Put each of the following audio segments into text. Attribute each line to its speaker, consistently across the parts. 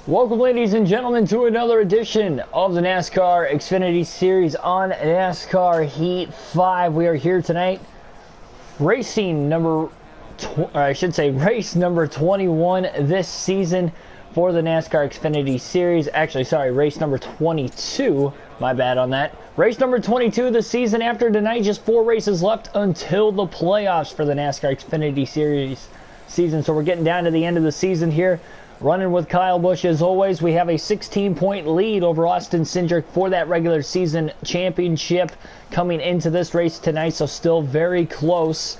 Speaker 1: Welcome, ladies and gentlemen, to another edition of the NASCAR Xfinity Series on NASCAR Heat 5. We are here tonight, race number 21 this season for the NASCAR Xfinity Series. Actually, sorry, race number 22. My bad on that. Race number 22 this season. After tonight, just 4 races left until the playoffs for the NASCAR Xfinity Series season. So we're getting down to the end of the season here. Running with Kyle Busch as always. We have a 16-point lead over Austin Cindric for that regular season championship coming into this race tonight, so still very close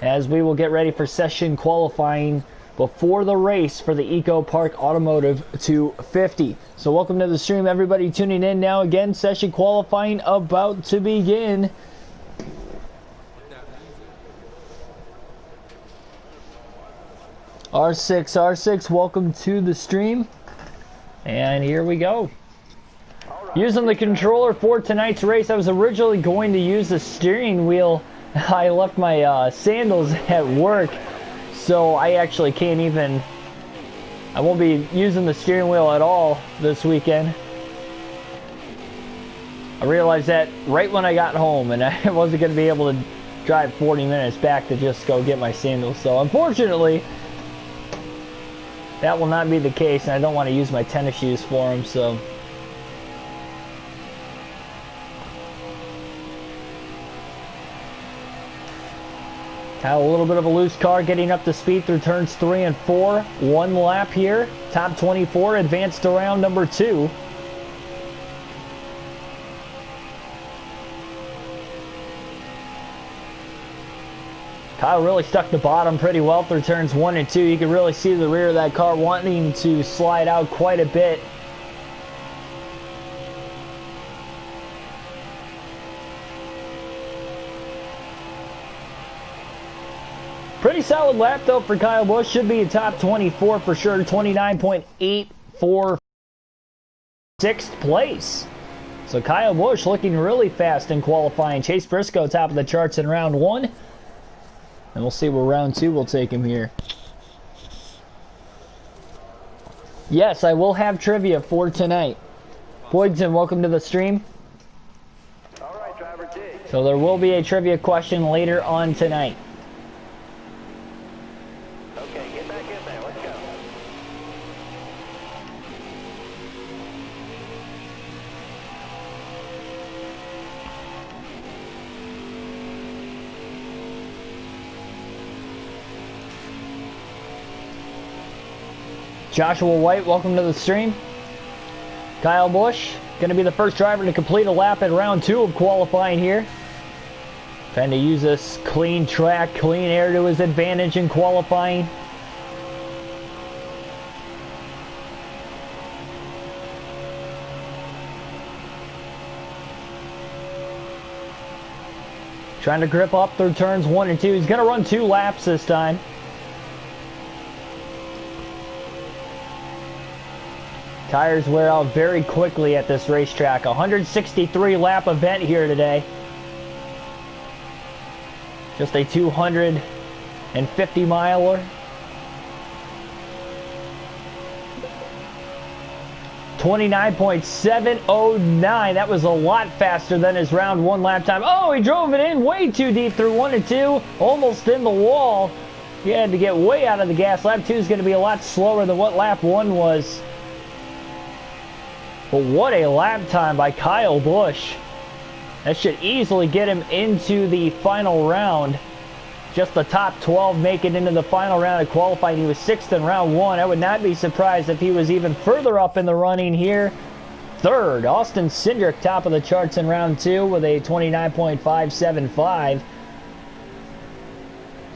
Speaker 1: as we will get ready for session qualifying before the race for the Eco Park Automotive 250. So welcome to the stream, everybody tuning in now. Again, session qualifying about to begin. R6, welcome to the stream. And here we go. Using the controller for tonight's race, I was originally going to use the steering wheel. I left my sandals at work, so I actually can't even... I won't be using the steering wheel at all this weekend. I realized that right when I got home, and I wasn't going to be able to drive 40 minutes back to just go get my sandals. So unfortunately, that will not be the case, and I don't want to use my tennis shoes for them, so... Kyle, a little bit of a loose car, getting up to speed through turns 3 and 4. 1 lap here. Top 24, advanced to round number 2. Kyle really stuck the bottom pretty well through turns 1 and 2. You can really see the rear of that car wanting to slide out quite a bit. Pretty solid lap though for Kyle Busch. Should be a top 24 for sure. 29.84, 6th place. So Kyle Busch looking really fast in qualifying. Chase Briscoe top of the charts in round 1. And we'll see where round 2 will take him here. Yes, I will have trivia for tonight. Boydson, welcome to the stream.
Speaker 2: All right, driver D.
Speaker 1: So there will be a trivia question later on tonight.
Speaker 2: Okay, get back in there. Let's go.
Speaker 1: Joshua White, welcome to the stream. Kyle Busch, going to be the first driver to complete a lap at round 2 of qualifying here. Trying to use this clean track, clean air to his advantage in qualifying. Trying to grip up through turns 1 and 2. He's going to run 2 laps this time. Tires wear out very quickly at this racetrack. 163 lap event here today. Just a 250 miler. 29.709. That was a lot faster than his round 1 lap time. Oh, he drove it in way too deep through 1 and 2. Almost in the wall. He had to get way out of the gas. Lap 2 is going to be a lot slower than what lap 1 was. But what a lap time by Kyle Busch. That should easily get him into the final round. Just the top 12 make it into the final round of qualifying. He was 6th in round 1. I would not be surprised if he was even further up in the running here. 3rd, Austin Cindric, top of the charts in round 2 with a 29.575.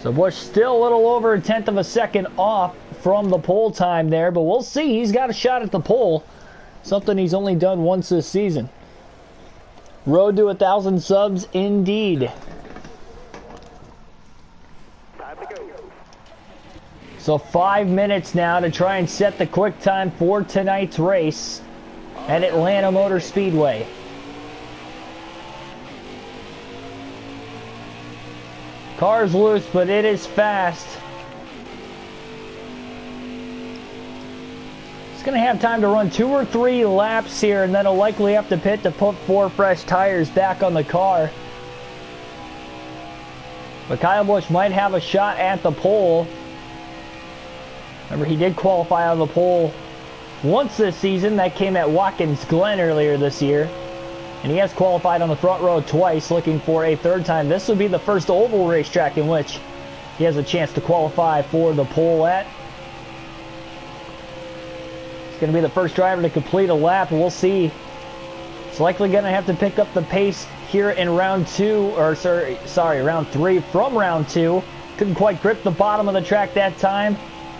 Speaker 1: So Busch still a little over a 1/10 of a second off from the pole time there. But we'll see. He's got a shot at the pole. Something he's only done once this season. Road to 1,000 subs indeed.
Speaker 2: Time to go.
Speaker 1: So 5 minutes now to try and set the quick time for tonight's race at Atlanta Motor Speedway. Car's loose, but it is fast. going to have time to run 2 or 3 laps here, and then he'll likely have to pit to put 4 fresh tires back on the car. But Kyle Busch might have a shot at the pole. Remember, he did qualify on the pole once this season. That came at Watkins Glen earlier this year. And he has qualified on the front row twice, looking for a 3rd time. This would be the first oval racetrack in which he has a chance to qualify for the pole at. He's going to be the first driver to complete a lap. We'll see. It's likely going to have to pick up the pace here in round 2, or sorry, round 3 from round 2. Couldn't quite grip the bottom of the track that time.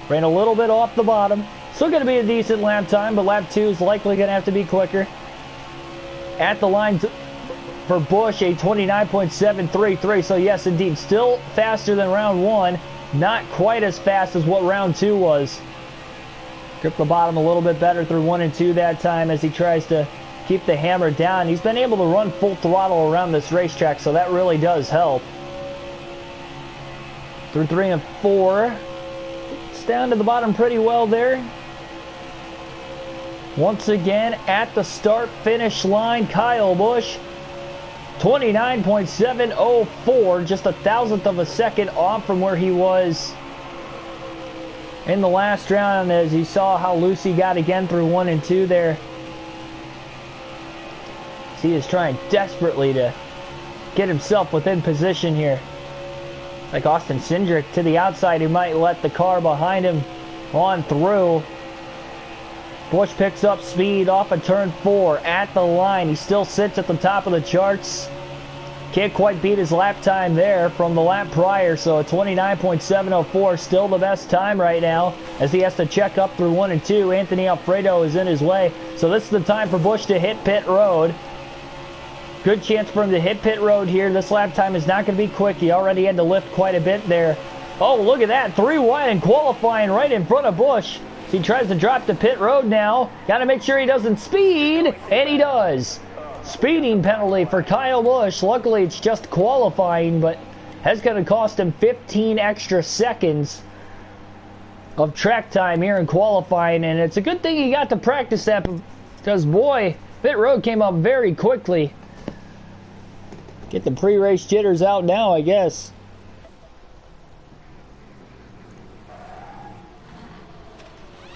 Speaker 1: Ran a little bit off the bottom. Still going to be a decent lap time, but lap 2 is likely going to have to be quicker. At the line for Busch, a 29.733. So yes, indeed, still faster than round 1. Not quite as fast as what round 2 was. Gripped the bottom a little bit better through 1 and 2 that time as he tries to keep the hammer down. He's been able to run full throttle around this racetrack, so that really does help. Through 3 and 4. It's down to the bottom pretty well there. Once again, at the start-finish line, Kyle Busch, 29.704, just 1,000th of a second off from where he was in the last round, as you saw how loose he got again through 1 and 2 there. He is trying desperately to get himself within position here. Like Austin Cindric to the outside, he might let the car behind him on through. Busch picks up speed off of turn 4 at the line. He still sits at the top of the charts. Can't quite beat his lap time there from the lap prior, so a 29.704, still the best time right now as he has to check up through 1 and 2. Anthony Alfredo is in his way, so this is the time for Busch to hit pit road. Good chance for him to hit pit road here. This lap time is not going to be quick. He already had to lift quite a bit there. Oh, look at that. 3 wide and qualifying right in front of Busch. He tries to drop to pit road now. Got to make sure he doesn't speed, and he does. Speeding penalty for Kyle Busch. Luckily, it's just qualifying, but that's going to cost him 15 extra seconds of track time here in qualifying, and it's a good thing he got to practice that because, boy, pit road came up very quickly. Get the pre-race jitters out now, I guess.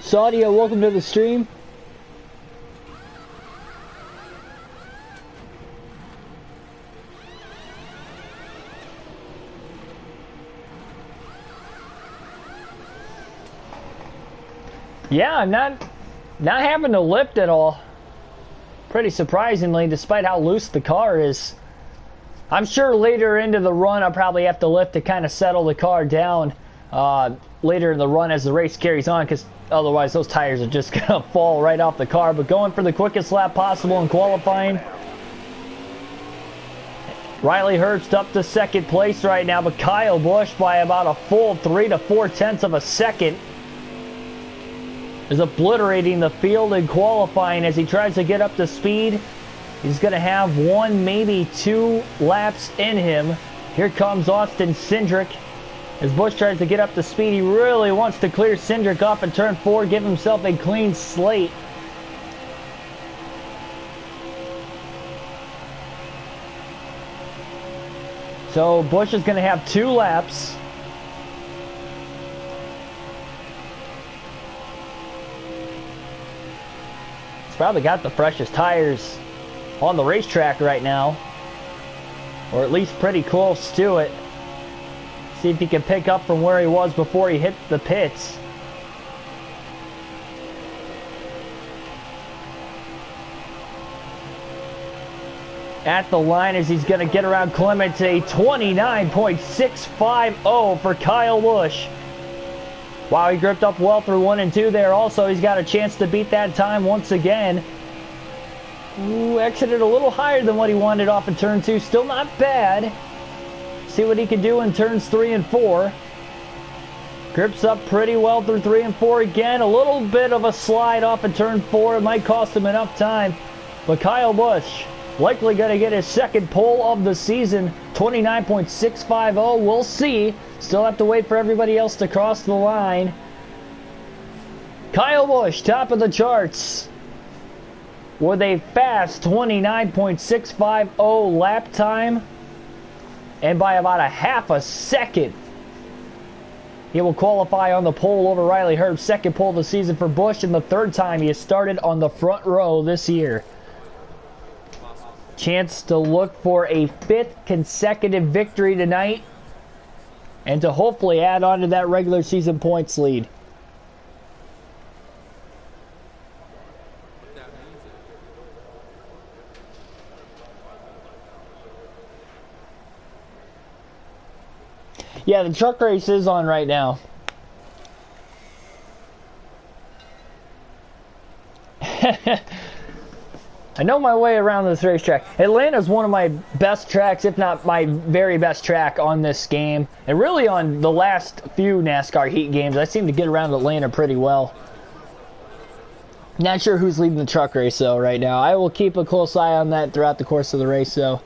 Speaker 1: Saudia, welcome to the stream. Yeah, I'm not having to lift at all. Pretty surprisingly, despite how loose the car is. I'm sure later into the run I'll probably have to lift to kind of settle the car down later in the run as the race carries on, because otherwise those tires are just going to fall right off the car. But going for the quickest lap possible in qualifying. Riley Herbst up to 2nd place right now, but Kyle Busch by about a full 3 to 4/10 of a second is obliterating the field in qualifying as he tries to get up to speed. He's going to have 1, maybe 2 laps in him. Here comes Austin Cindric. As Busch tries to get up to speed, he really wants to clear Cindric off in turn 4, give himself a clean slate. So Busch is going to have 2 laps. He's probably got the freshest tires on the racetrack right now, or at least pretty close to it. See if he can pick up from where he was before he hit the pits. At the line as he's going to get around Clements, a 29.650 for Kyle Busch. Wow, he gripped up well through 1 and 2 there. Also, he's got a chance to beat that time once again. Ooh, exited a little higher than what he wanted off of turn 2. Still not bad. See what he can do in turns 3 and 4. Grips up pretty well through 3 and 4 again. A little bit of a slide off of turn 4. It might cost him enough time. But Kyle Busch likely going to get his 2nd pole of the season. 29.650. We'll see. Still have to wait for everybody else to cross the line. Kyle Busch, top of the charts, with a fast 29.650 lap time, and by about a half a second. He will qualify on the pole over Riley Herbst, second pole of the season for Busch, and the third time he has started on the front row this year. Chance to look for a 5th consecutive victory tonight, and to hopefully add on to that regular season points lead. Yeah, the truck race is on right now. I know my way around this racetrack. Atlanta's one of my best tracks, if not my very best track on this game. And really on the last few NASCAR Heat games, I seem to get around Atlanta pretty well. Not sure who's leading the truck race, though, right now. I will keep a close eye on that throughout the course of the race, though.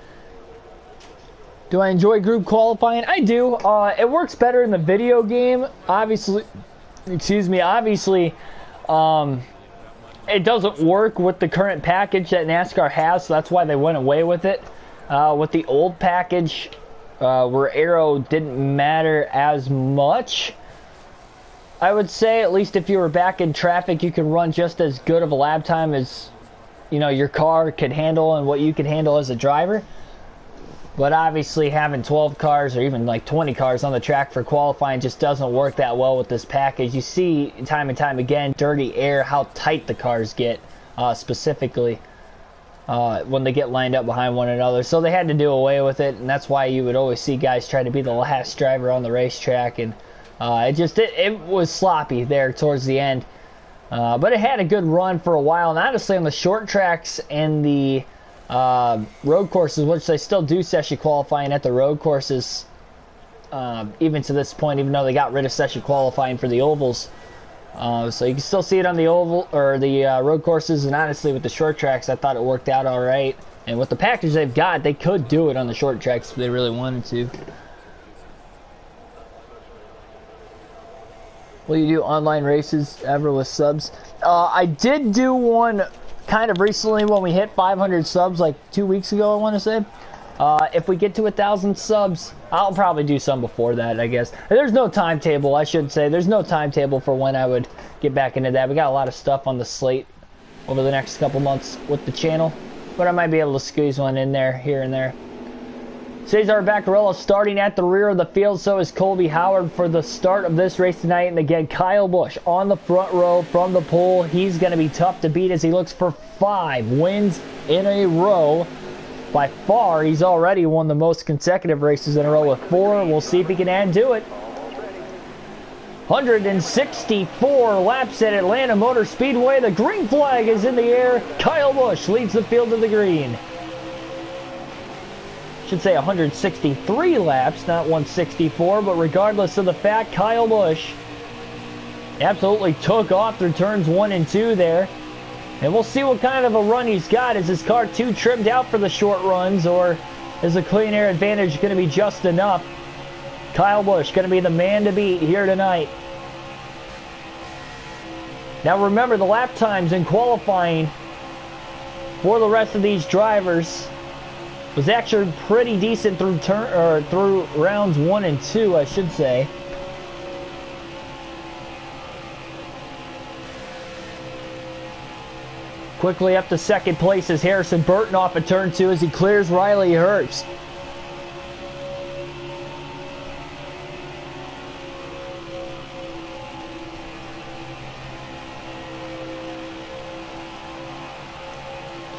Speaker 1: Do I enjoy group qualifying? I do. It works better in the video game. Obviously, it doesn't work with the current package that NASCAR has, so that's why they went away with it. With the old package, where aero didn't matter as much, I would say, at least if you were back in traffic, you can run just as good of a lap time as, you know, your car could handle and what you could handle as a driver. But obviously having 12 cars or even like 20 cars on the track for qualifying just doesn't work that well with this package. You see time and time again, dirty air, how tight the cars get, specifically when they get lined up behind one another. So they had to do away with it, and that's why you would always see guys try to be the last driver on the racetrack. And it was sloppy there towards the end. But it had a good run for a while. And honestly, on the short tracks and the road courses, which they still do session qualifying at the road courses, even to this point, even though they got rid of session qualifying for the ovals. So you can still see it on the oval or the road courses, and honestly with the short tracks I thought it worked out all right. And with the package they've got, they could do it on the short tracks if they really wanted to. Will you do online races ever with subs? I did do one kind of recently when we hit 500 subs, like 2 weeks ago, I want to say. If we get to 1,000 subs, I'll probably do some before that, I guess. There's no timetable, I should say. There's no timetable for when I would get back into that. We got a lot of stuff on the slate over the next couple months with the channel, but I might be able to squeeze one in there, here and there. Cesar Vaccarello starting at the rear of the field, so is Colby Howard for the start of this race tonight. And again, Kyle Busch on the front row from the pole. He's going to be tough to beat as he looks for 5 wins in a row. By far, he's already won the most consecutive races in a row with 4. We'll see if he can add to it. 164 laps at Atlanta Motor Speedway. The green flag is in the air. Kyle Busch leads the field to the green. Should say 163 laps, not 164, but regardless of the fact, Kyle Busch absolutely took off through turns 1 and 2 there. And we'll see what kind of a run he's got. Is his car too trimmed out for the short runs, or is the clean air advantage going to be just enough? Kyle Busch going to be the man to beat here tonight. Now remember, the lap times in qualifying for the rest of these drivers was actually pretty decent through rounds 1 and 2, I should say. Quickly up to second place is Harrison Burton off of turn 2 as he clears Riley Herbst.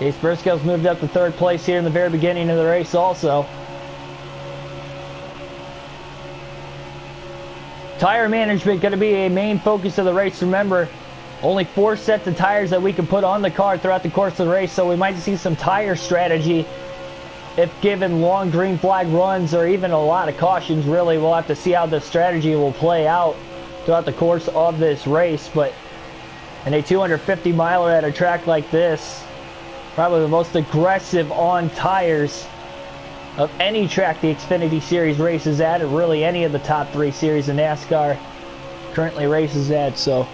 Speaker 1: Chase Briscoe's moved up to 3rd place here in the very beginning of the race also. Tire management going to be a main focus of the race. Remember, only 4 sets of tires that we can put on the car throughout the course of the race, so we might see some tire strategy if given long green flag runs or even a lot of cautions. Really, we'll have to see how the strategy will play out throughout the course of this race. But in a 250 miler at a track like this, probably the most aggressive on tires of any track the Xfinity Series races at, or really any of the top 3 series in NASCAR currently races at. So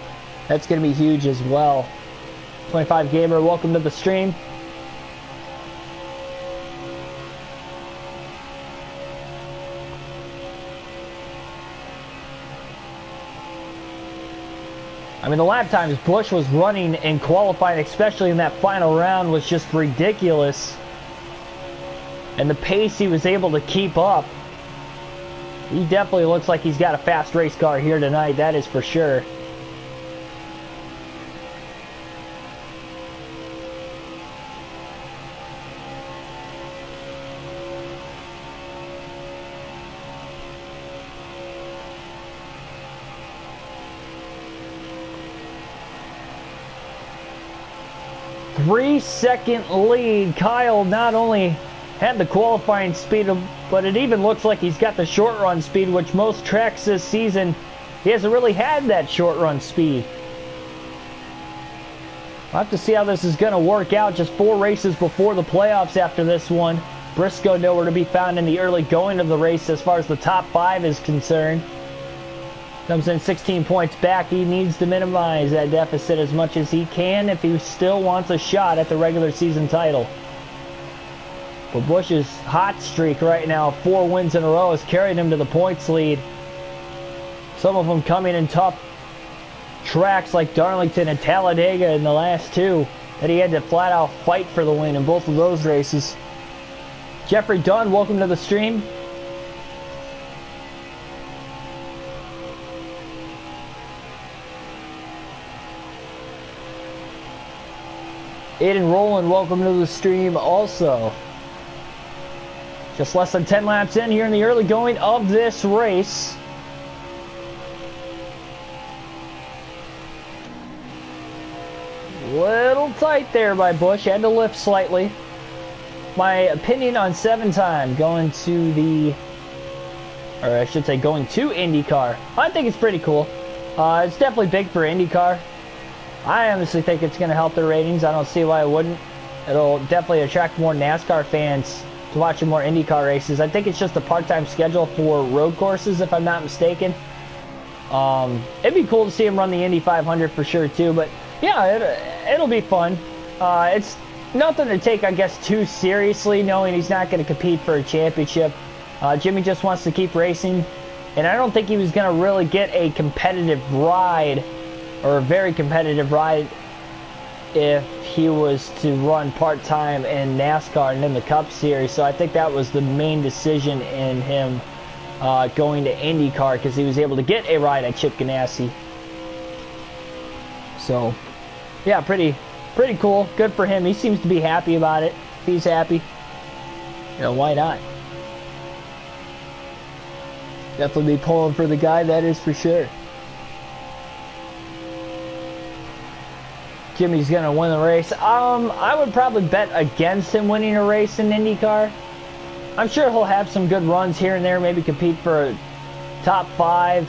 Speaker 1: That's going to be huge as well. 25 Gamer, welcome to the stream. I mean, the lap times Busch was running in qualifying, especially in that final round, was just ridiculous. And the pace he was able to keep up. He definitely looks like he's got a fast race car here tonight, that is for sure. Three-second lead. Kyle not only had the qualifying speed, but it even looks like he's got the short run speed, which most tracks this season, he hasn't really had that short run speed. We'll have to see how this is going to work out. Just 4 races before the playoffs after this one. Briscoe nowhere to be found in the early going of the race as far as the top 5 is concerned. Comes in 16 points back. He needs to minimize that deficit as much as he can if he still wants a shot at the regular season title. But Busch's hot streak right now, 4 wins in a row, has carried him to the points lead. Some of them coming in tough tracks like Darlington and Talladega in the last 2 that he had to flat out fight for the win in both of those races. Jeffrey Dunn, welcome to the stream. Aiden Rowland, welcome to the stream also. Just less than 10 laps in here in the early going of this race. Little tight there by Busch, had to lift slightly. My opinion on 7 time going to the, or I should say going to IndyCar. I think it's pretty cool. It's definitely big for IndyCar. I honestly think it's going to help their ratings. I don't see why it wouldn't. It'll definitely attract more NASCAR fans to watching more IndyCar races. I think it's just a part-time schedule for road courses, if I'm not mistaken. It'd be cool to see him run the Indy 500 for sure, too. But, yeah, it'll be fun. It's nothing to take, I guess, too seriously, knowing he's not going to compete for a championship. Jimmy just wants to keep racing. And I don't think he was going to really get a competitive ride, or a very competitive ride, if he was to run part-time in NASCAR and in the Cup Series. So I think that was the main decision in him going to IndyCar, because he was able to get a ride at Chip Ganassi. So, yeah, pretty cool. Good for him. He seems to be happy about it. If he's happy, you know, why not? Definitely be pulling for the guy, that is for sure. Jimmy's gonna win the race. I would probably bet against him winning a race in IndyCar. I'm sure he'll have some good runs here and there, maybe compete for a top 5,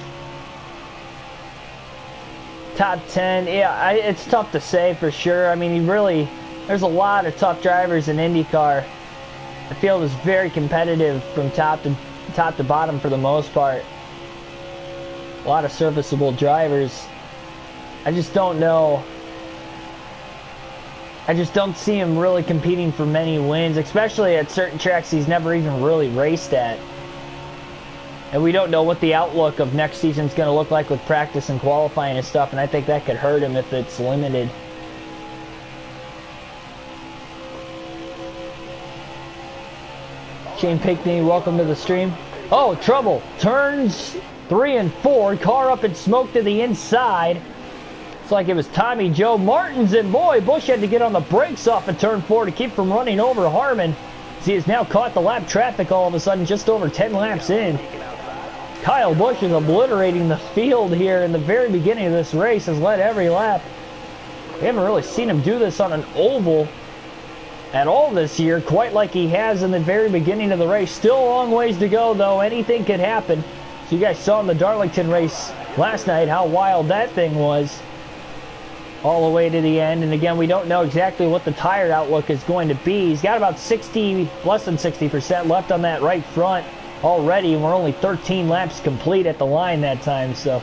Speaker 1: top 10. Yeah, it's tough to say for sure. I mean, there's a lot of tough drivers in IndyCar. The field is very competitive from top to bottom for the most part. A lot of serviceable drivers. I just don't know. I just don't see him really competing for many wins, especially at certain tracks he's never even really raced at. And we don't know what the outlook of next season's going to look like with practice and qualifying and stuff, and I think that could hurt him if it's limited. Shane Pinkney, welcome to the stream. Oh, trouble. Turns 3 and 4. Car up in smoke to the inside. It's like it was Tommy Joe Martins, and boy, Busch had to get on the brakes off of turn 4 to keep from running over Harmon. He has now caught the lap traffic all of a sudden, just over 10 laps in. Kyle Busch is obliterating the field here in the very beginning of this race, has led every lap. We haven't really seen him do this on an oval at all this year, quite like he has in the very beginning of the race. Still a long ways to go, though. Anything could happen. So you guys saw in the Darlington race last night how wild that thing was, all the way to the end. And again, we don't know exactly what the tire outlook is going to be. He's got about 60, less than 60% left on that right front already, and we're only 13 laps complete at the line that time. So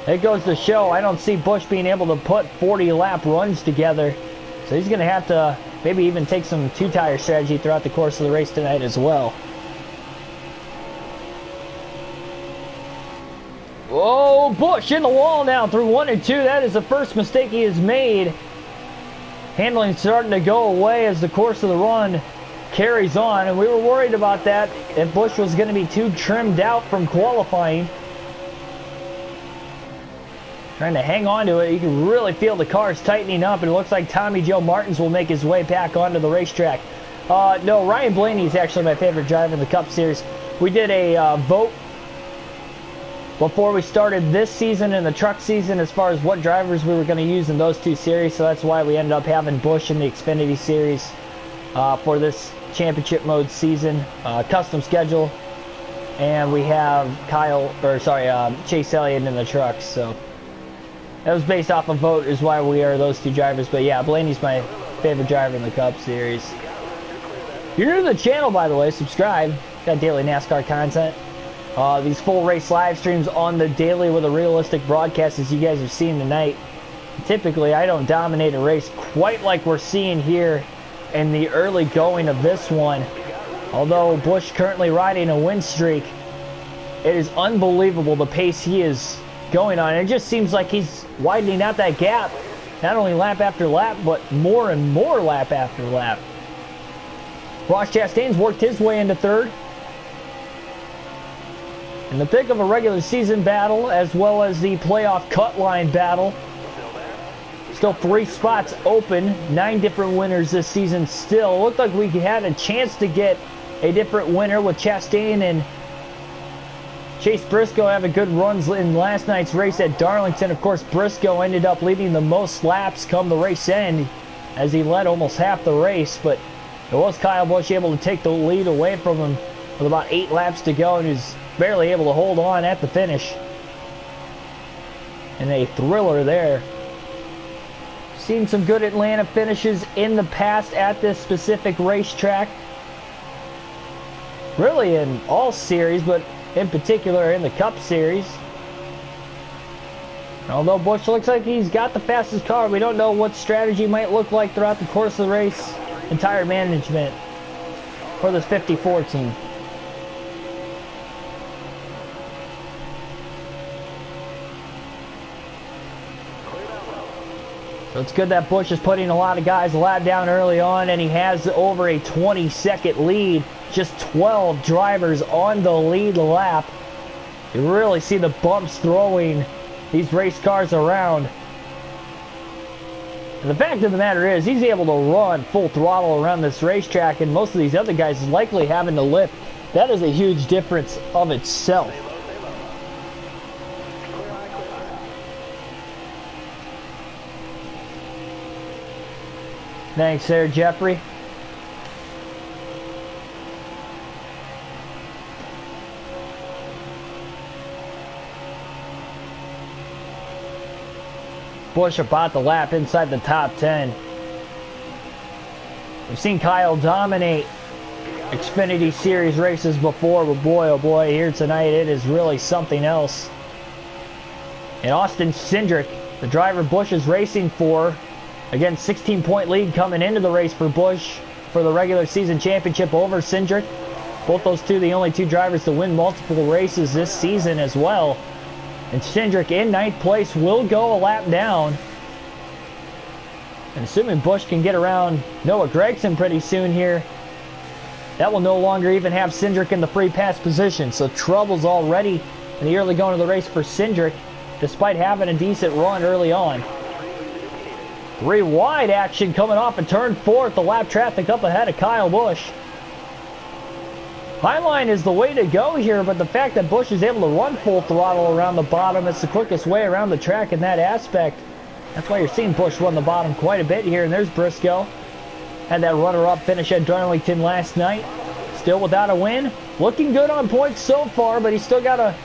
Speaker 1: It goes to show I don't see Busch being able to put 40-lap runs together. So he's going to have to maybe even take some two-tire strategy throughout the course of the race tonight as well. Oh, Busch in the wall now through 1 and 2. That is the first mistake he has made. Handling starting to go away as the course of the run carries on. And we were worried about that, if Busch was going to be too trimmed out from qualifying. Trying to hang on to it. You can really feel the cars tightening up. And it looks like Tommy Joe Martins will make his way back onto the racetrack. No, Ryan Blaney is actually my favorite driver in the Cup Series. We did a vote before we started this season and the truck season as far as what drivers we were going to use in those two series. So that's why we ended up having Busch in the Xfinity series for this championship mode season. Custom schedule. And we have Chase Elliott in the trucks. So that was based off a vote is why we are those two drivers. But yeah, Blaney's my favorite driver in the Cup Series. If you're new to the channel, by the way, subscribe. Got daily NASCAR content. These full race live streams on the daily with a realistic broadcast as you guys have seen tonight. Typically, I don't dominate a race quite like we're seeing here in the early going of this one. Although Busch currently riding a win streak, it is unbelievable the pace he is going on. It just seems like he's widening out that gap, not only lap after lap, but more and more lap after lap. Ross Chastain's worked his way into third. In the thick of a regular season battle, as well as the playoff cut line battle. Still 3 spots open, 9 different winners this season still. Looked like we had a chance to get a different winner with Chastain and Chase Briscoe having good runs in last night's race at Darlington. Of course, Briscoe ended up leading the most laps come the race end as he led almost half the race, but it was Kyle Busch able to take the lead away from him with about 8 laps to go, and he's barely able to hold on at the finish. And a thriller there. Seen some good Atlanta finishes in the past at this specific racetrack. Really in all series, but in particular in the Cup Series. Although Busch looks like he's got the fastest car, we don't know what strategy might look like throughout the course of the race and tire management for this 54 team. So it's good that Busch is putting a lot of guys a lap down early on, and he has over a 20-second lead. Just 12 drivers on the lead lap. You really see the bumps throwing these race cars around. And the fact of the matter is, he's able to run full throttle around this racetrack, and most of these other guys likely having to lift. That is a huge difference of itself. Thanks there, Jeffrey. Busch about the lap inside the top 10. We've seen Kyle dominate Xfinity Series races before, but boy, oh boy, here tonight it is really something else. And Austin Cindric, the driver Busch is racing for, again, 16-point lead coming into the race for Busch for the regular season championship over Cindric. Both those two, the only two drivers to win multiple races this season as well. And Cindric in 9th place will go a lap down. And assuming Busch can get around Noah Gragson pretty soon here, that will no longer even have Cindric in the free pass position. So troubles already in the early going of the race for Cindric, despite having a decent run early on. 3 wide action coming off of turn 4. The lap traffic up ahead of Kyle Busch. Highline is the way to go here, but the fact that Busch is able to run full throttle around the bottom, it's the quickest way around the track in that aspect. That's why you're seeing Busch run the bottom quite a bit here. And there's Briscoe. Had that runner-up finish at Darlington last night. Still without a win. Looking good on points so far, but he's still got to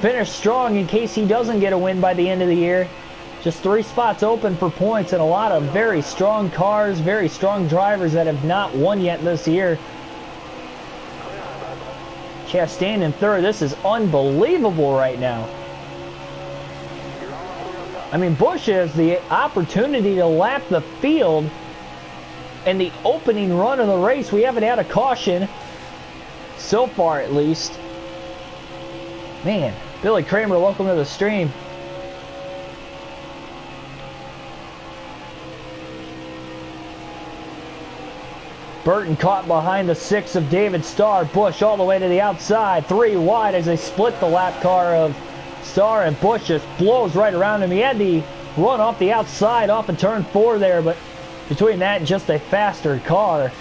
Speaker 1: finish strong in case he doesn't get a win by the end of the year. Just 3 spots open for points, and a lot of very strong cars, very strong drivers that have not won yet this year. Chastain in 3rd. This is unbelievable right now. I mean, Busch has the opportunity to lap the field in the opening run of the race. We haven't had a caution, so far at least. Man, Billy Kramer, welcome to the stream. Burton caught behind the 6 of David Starr. Busch all the way to the outside. 3 wide as they split the lap car of Starr, and Busch just blows right around him. He had the run off the outside off of turn 4 there, but between that and just a faster car,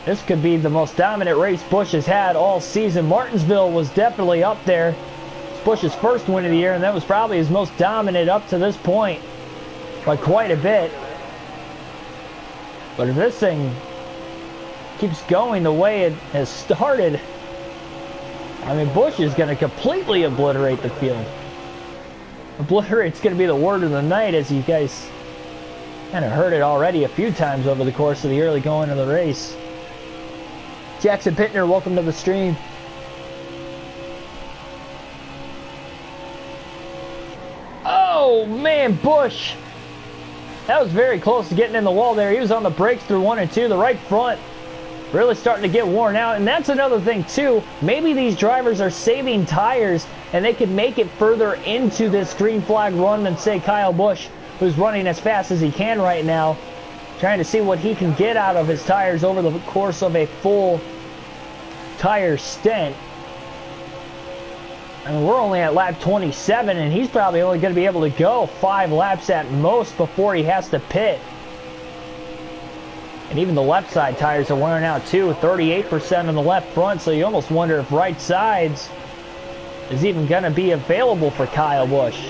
Speaker 1: this could be the most dominant race Busch has had all season. Martinsville was definitely up there. It's Busch's first win of the year, and that was probably his most dominant up to this point by quite a bit. But if this thing keeps going the way it has started, I mean, Busch is going to completely obliterate the field. Obliterate's going to be the word of the night, as you guys kind of heard it already a few times over the course of the early going of the race. Jackson Pittner, welcome to the stream. Oh, man, Busch. That was very close to getting in the wall there. He was on the brakes through 1 and 2. The right front really starting to get worn out. And that's another thing, too. Maybe these drivers are saving tires, and they can make it further into this green flag run than, say, Kyle Busch, who's running as fast as he can right now, trying to see what he can get out of his tires over the course of a full tire stint. I mean, we're only at lap 27, and he's probably only going to be able to go 5 laps at most before he has to pit. And even the left side tires are wearing out too, 38% on the left front, so you almost wonder if right sides is even going to be available for Kyle Busch.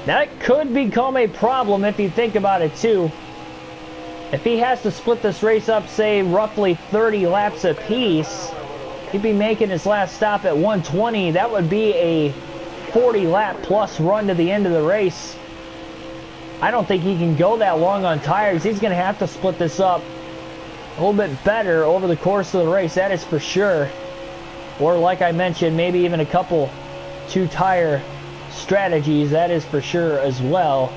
Speaker 1: That could become a problem if you think about it too. If he has to split this race up, say, roughly 30 laps apiece, he'd be making his last stop at 120. That would be a 40-lap plus run to the end of the race. I don't think he can go that long on tires. He's going to have to split this up a little bit better over the course of the race, that is for sure. Or like I mentioned, maybe even a couple 2-tire strategies, that is for sure as well.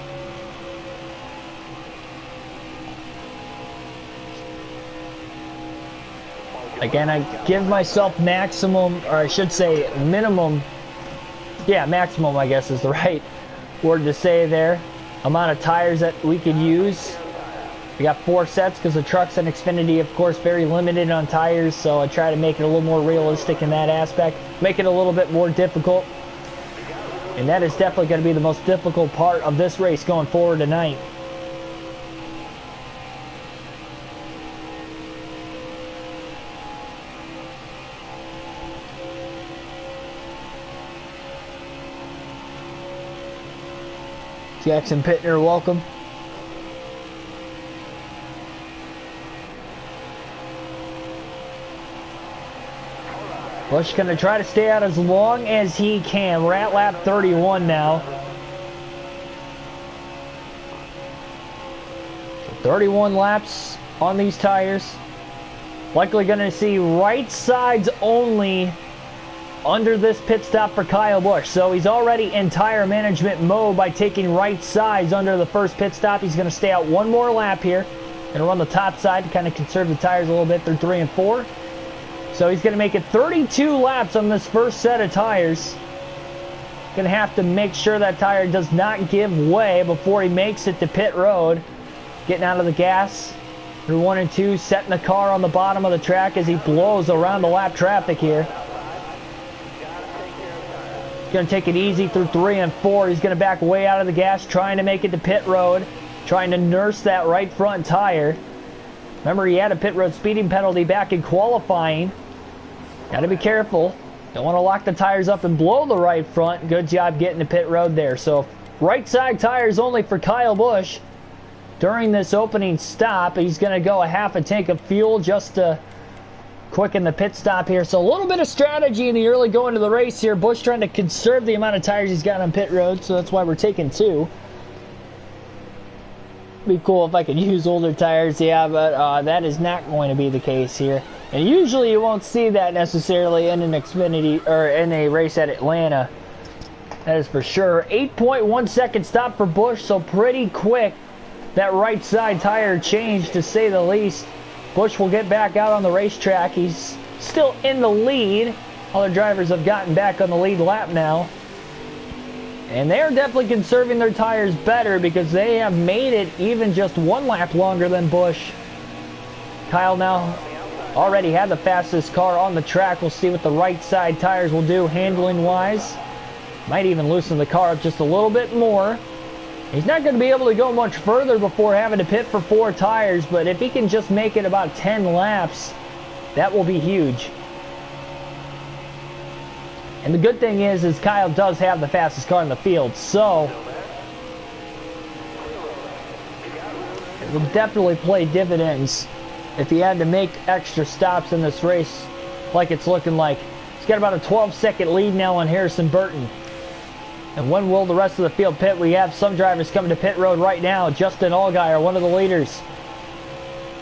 Speaker 1: Again, I give myself maximum, or I should say minimum, yeah, maximum I guess is the right word to say there, amount of tires that we could use. We got 4 sets because the trucks and Xfinity, of course, very limited on tires, so I try to make it a little more realistic in that aspect, make it a little bit more difficult. And that is definitely going to be the most difficult part of this race going forward tonight. Jackson Pittner, welcome. Busch going to try to stay out as long as he can. We're at lap 31 now. 31 laps on these tires. Likely going to see right sides only under this pit stop for Kyle Busch. So he's already in tire management mode by taking right sides under the first pit stop. He's going to stay out 1 more lap here. Going to run the top side to kind of conserve the tires a little bit through 3 and 4. So he's going to make it 32 laps on this first set of tires. Going to have to make sure that tire does not give way before he makes it to pit road. Getting out of the gas through 1 and 2, setting the car on the bottom of the track as he blows around the lap traffic here. Going to take it easy through 3 and 4. He's going to back way out of the gas, trying to make it to pit road, trying to nurse that right front tire. Remember, he had a pit road speeding penalty back in qualifying. Got to be careful. Don't want to lock the tires up and blow the right front. Good job getting to pit road there. So right side tires only for Kyle Busch during this opening stop. He's going to go a half a tank of fuel just to quicken the pit stop here. So a little bit of strategy in the early going to the race here. Busch trying to conserve the amount of tires he's got on pit road, so that's why we're taking 2. Be cool if I could use older tires, yeah, but that is not going to be the case here. And usually you won't see that necessarily in an Xfinity or in a race at Atlanta. That is for sure. 8.1 second stop for Busch, so pretty quick. That right side tire change, to say the least. Busch will get back out on the racetrack. He's still in the lead. Other drivers have gotten back on the lead lap now. And they're definitely conserving their tires better because they have made it even just one lap longer than Busch. Kyle now already had the fastest car on the track. We'll see what the right side tires will do handling wise. Might even loosen the car up just a little bit more. He's not going to be able to go much further before having to pit for 4 tires, but if he can just make it about 10 laps, that will be huge. And the good thing is Kyle does have the fastest car in the field, so it will definitely play dividends if he had to make extra stops in this race like it's looking like. He's got about a 12-second lead now on Harrison Burton. And when will the rest of the field pit? We have some drivers coming to pit road right now. Justin Allgaier, one of the leaders,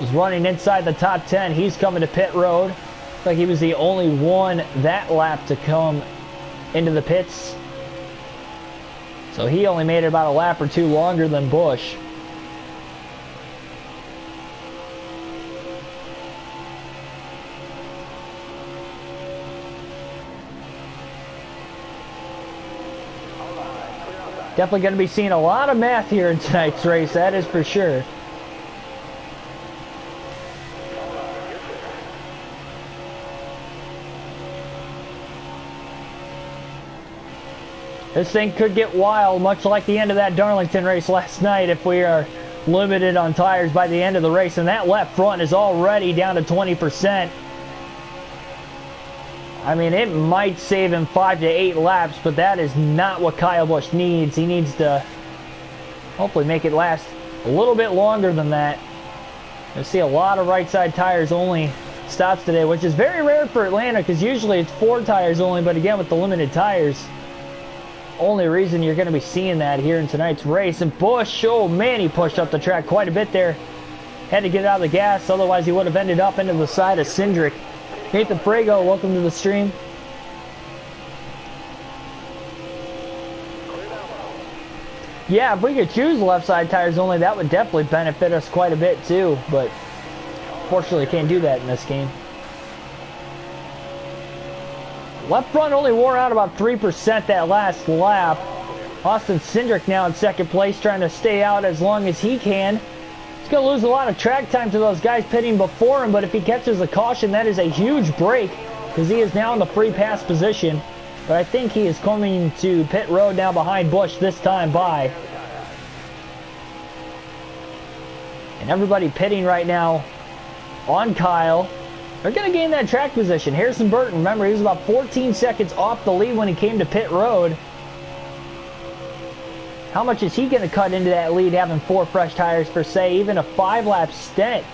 Speaker 1: was running inside the top 10. He's coming to pit road. Looks like he was the only one that lap to come into the pits. So he only made it about a lap or 2 longer than Busch. Definitely going to be seeing a lot of math here in tonight's race, that is for sure. This thing could get wild, much like the end of that Darlington race last night if we are limited on tires by the end of the race. And that left front is already down to 20%. I mean, it might save him 5 to 8 laps, but that is not what Kyle Busch needs. He needs to hopefully make it last a little bit longer than that. You'll see a lot of right side tires only stops today, which is very rare for Atlanta because usually it's 4 tires only, but again with the limited tires, only reason you're going to be seeing that here in tonight's race. And Busch, oh man, he pushed up the track quite a bit there. Had to get out of the gas, otherwise he would have ended up into the side of Cindric. Nathan Frago, welcome to the stream. Yeah, if we could choose left side tires only, that would definitely benefit us quite a bit too, but unfortunately can't do that in this game. Left front only wore out about 3% that last lap. Austin Cindric now in second place, trying to stay out as long as he can. He's going to lose a lot of track time to those guys pitting before him, but if he catches a caution, that is a huge break because he is now in the free pass position. But I think he is coming to pit road now behind Busch this time by. And everybody pitting right now on Kyle. They're going to gain that track position. Harrison Burton, remember, he was about 14 seconds off the lead when he came to pit road. How much is he going to cut into that lead having 4 fresh tires per se, even a 5-lap stint?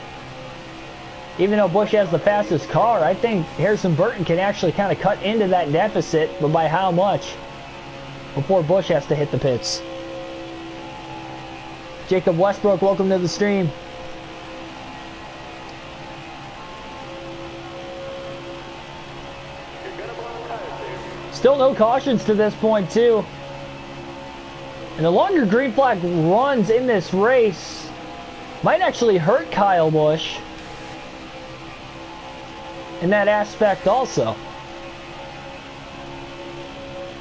Speaker 1: Even though Busch has the fastest car, I think Harrison Burton can actually kind of cut into that deficit, but by how much? Before Busch has to hit the pits. Jacob Westbrook, welcome to the stream. Still no cautions to this point too. And the longer green flag runs in this race might actually hurt Kyle Busch in that aspect also.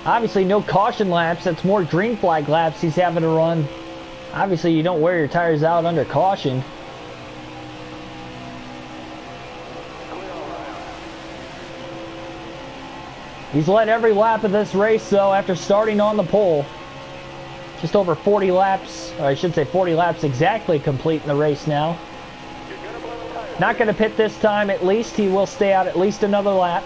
Speaker 1: Obviously no caution laps, that's more green flag laps he's having to run. Obviously you don't wear your tires out under caution. He's led every lap of this race though after starting on the pole. Just over 40 laps, or I should say 40 laps exactly complete in the race now. Not going to pit this time at least. He will stay out at least another lap.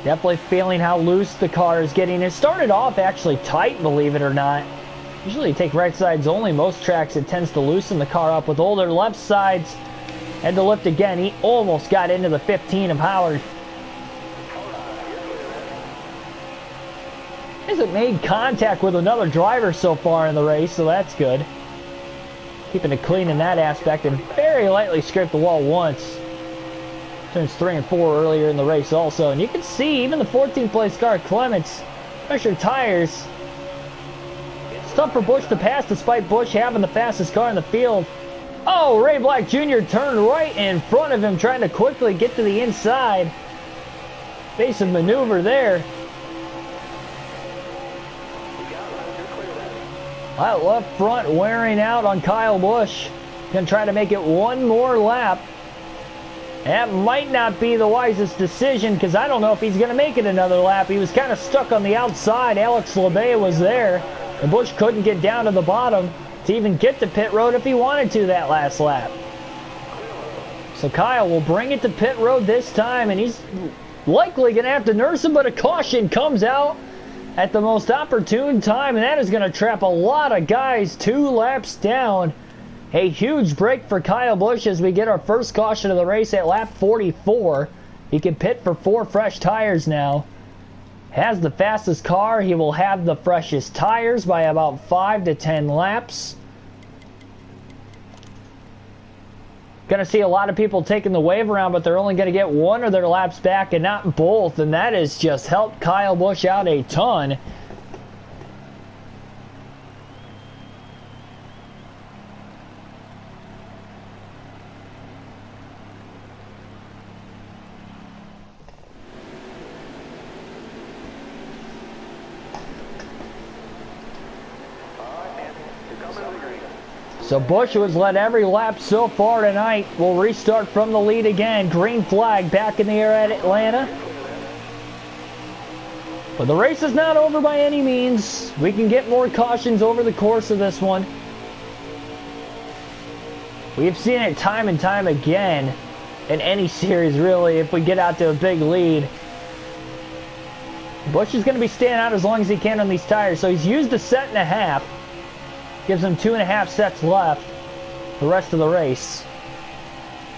Speaker 1: Definitely feeling how loose the car is getting. It started off actually tight, believe it or not. Usually you take right sides only. Most tracks it tends to loosen the car up. With older left sides, had to lift again. He almost got into the 15 of Howard. Hasn't made contact with another driver so far in the race, so that's good. Keeping it clean in that aspect, and very lightly scraped the wall once. Turns 3 and 4 earlier in the race also. And you can see even the 14th place car, Clements, pressure tires. It's tough for Busch to pass despite Busch having the fastest car in the field. Oh, Ray Black Jr. turned right in front of him, trying to quickly get to the inside. Evasive maneuver there. That left front wearing out on Kyle Busch. Gonna try to make it one more lap. That might not be the wisest decision because I don't know if he's going to make it another lap. He was kind of stuck on the outside. Alex LeBay was there. And Busch couldn't get down to the bottom to even get to pit road if he wanted to that last lap. So Kyle will bring it to pit road this time, and he's likely going to have to nurse him, but a caution comes out at the most opportune time, and that is going to trap a lot of guys 2 laps down. A huge break for Kyle Busch as we get our first caution of the race at lap 44. He can pit for 4 fresh tires now. Has the fastest car. He will have the freshest tires by about 5 to 10 laps. Going to see a lot of people taking the wave around, but they're only going to get 1 of their laps back and not both. And that has just helped Kyle Busch out a ton. So Busch, who has led every lap so far tonight, will restart from the lead again. Green flag back in the air at Atlanta. But the race is not over by any means. We can get more cautions over the course of this one. We've seen it time and time again in any series, really, if we get out to a big lead. Busch is going to be staying out as long as he can on these tires. So he's used a set and a half. Gives him 2.5 sets left the rest of the race.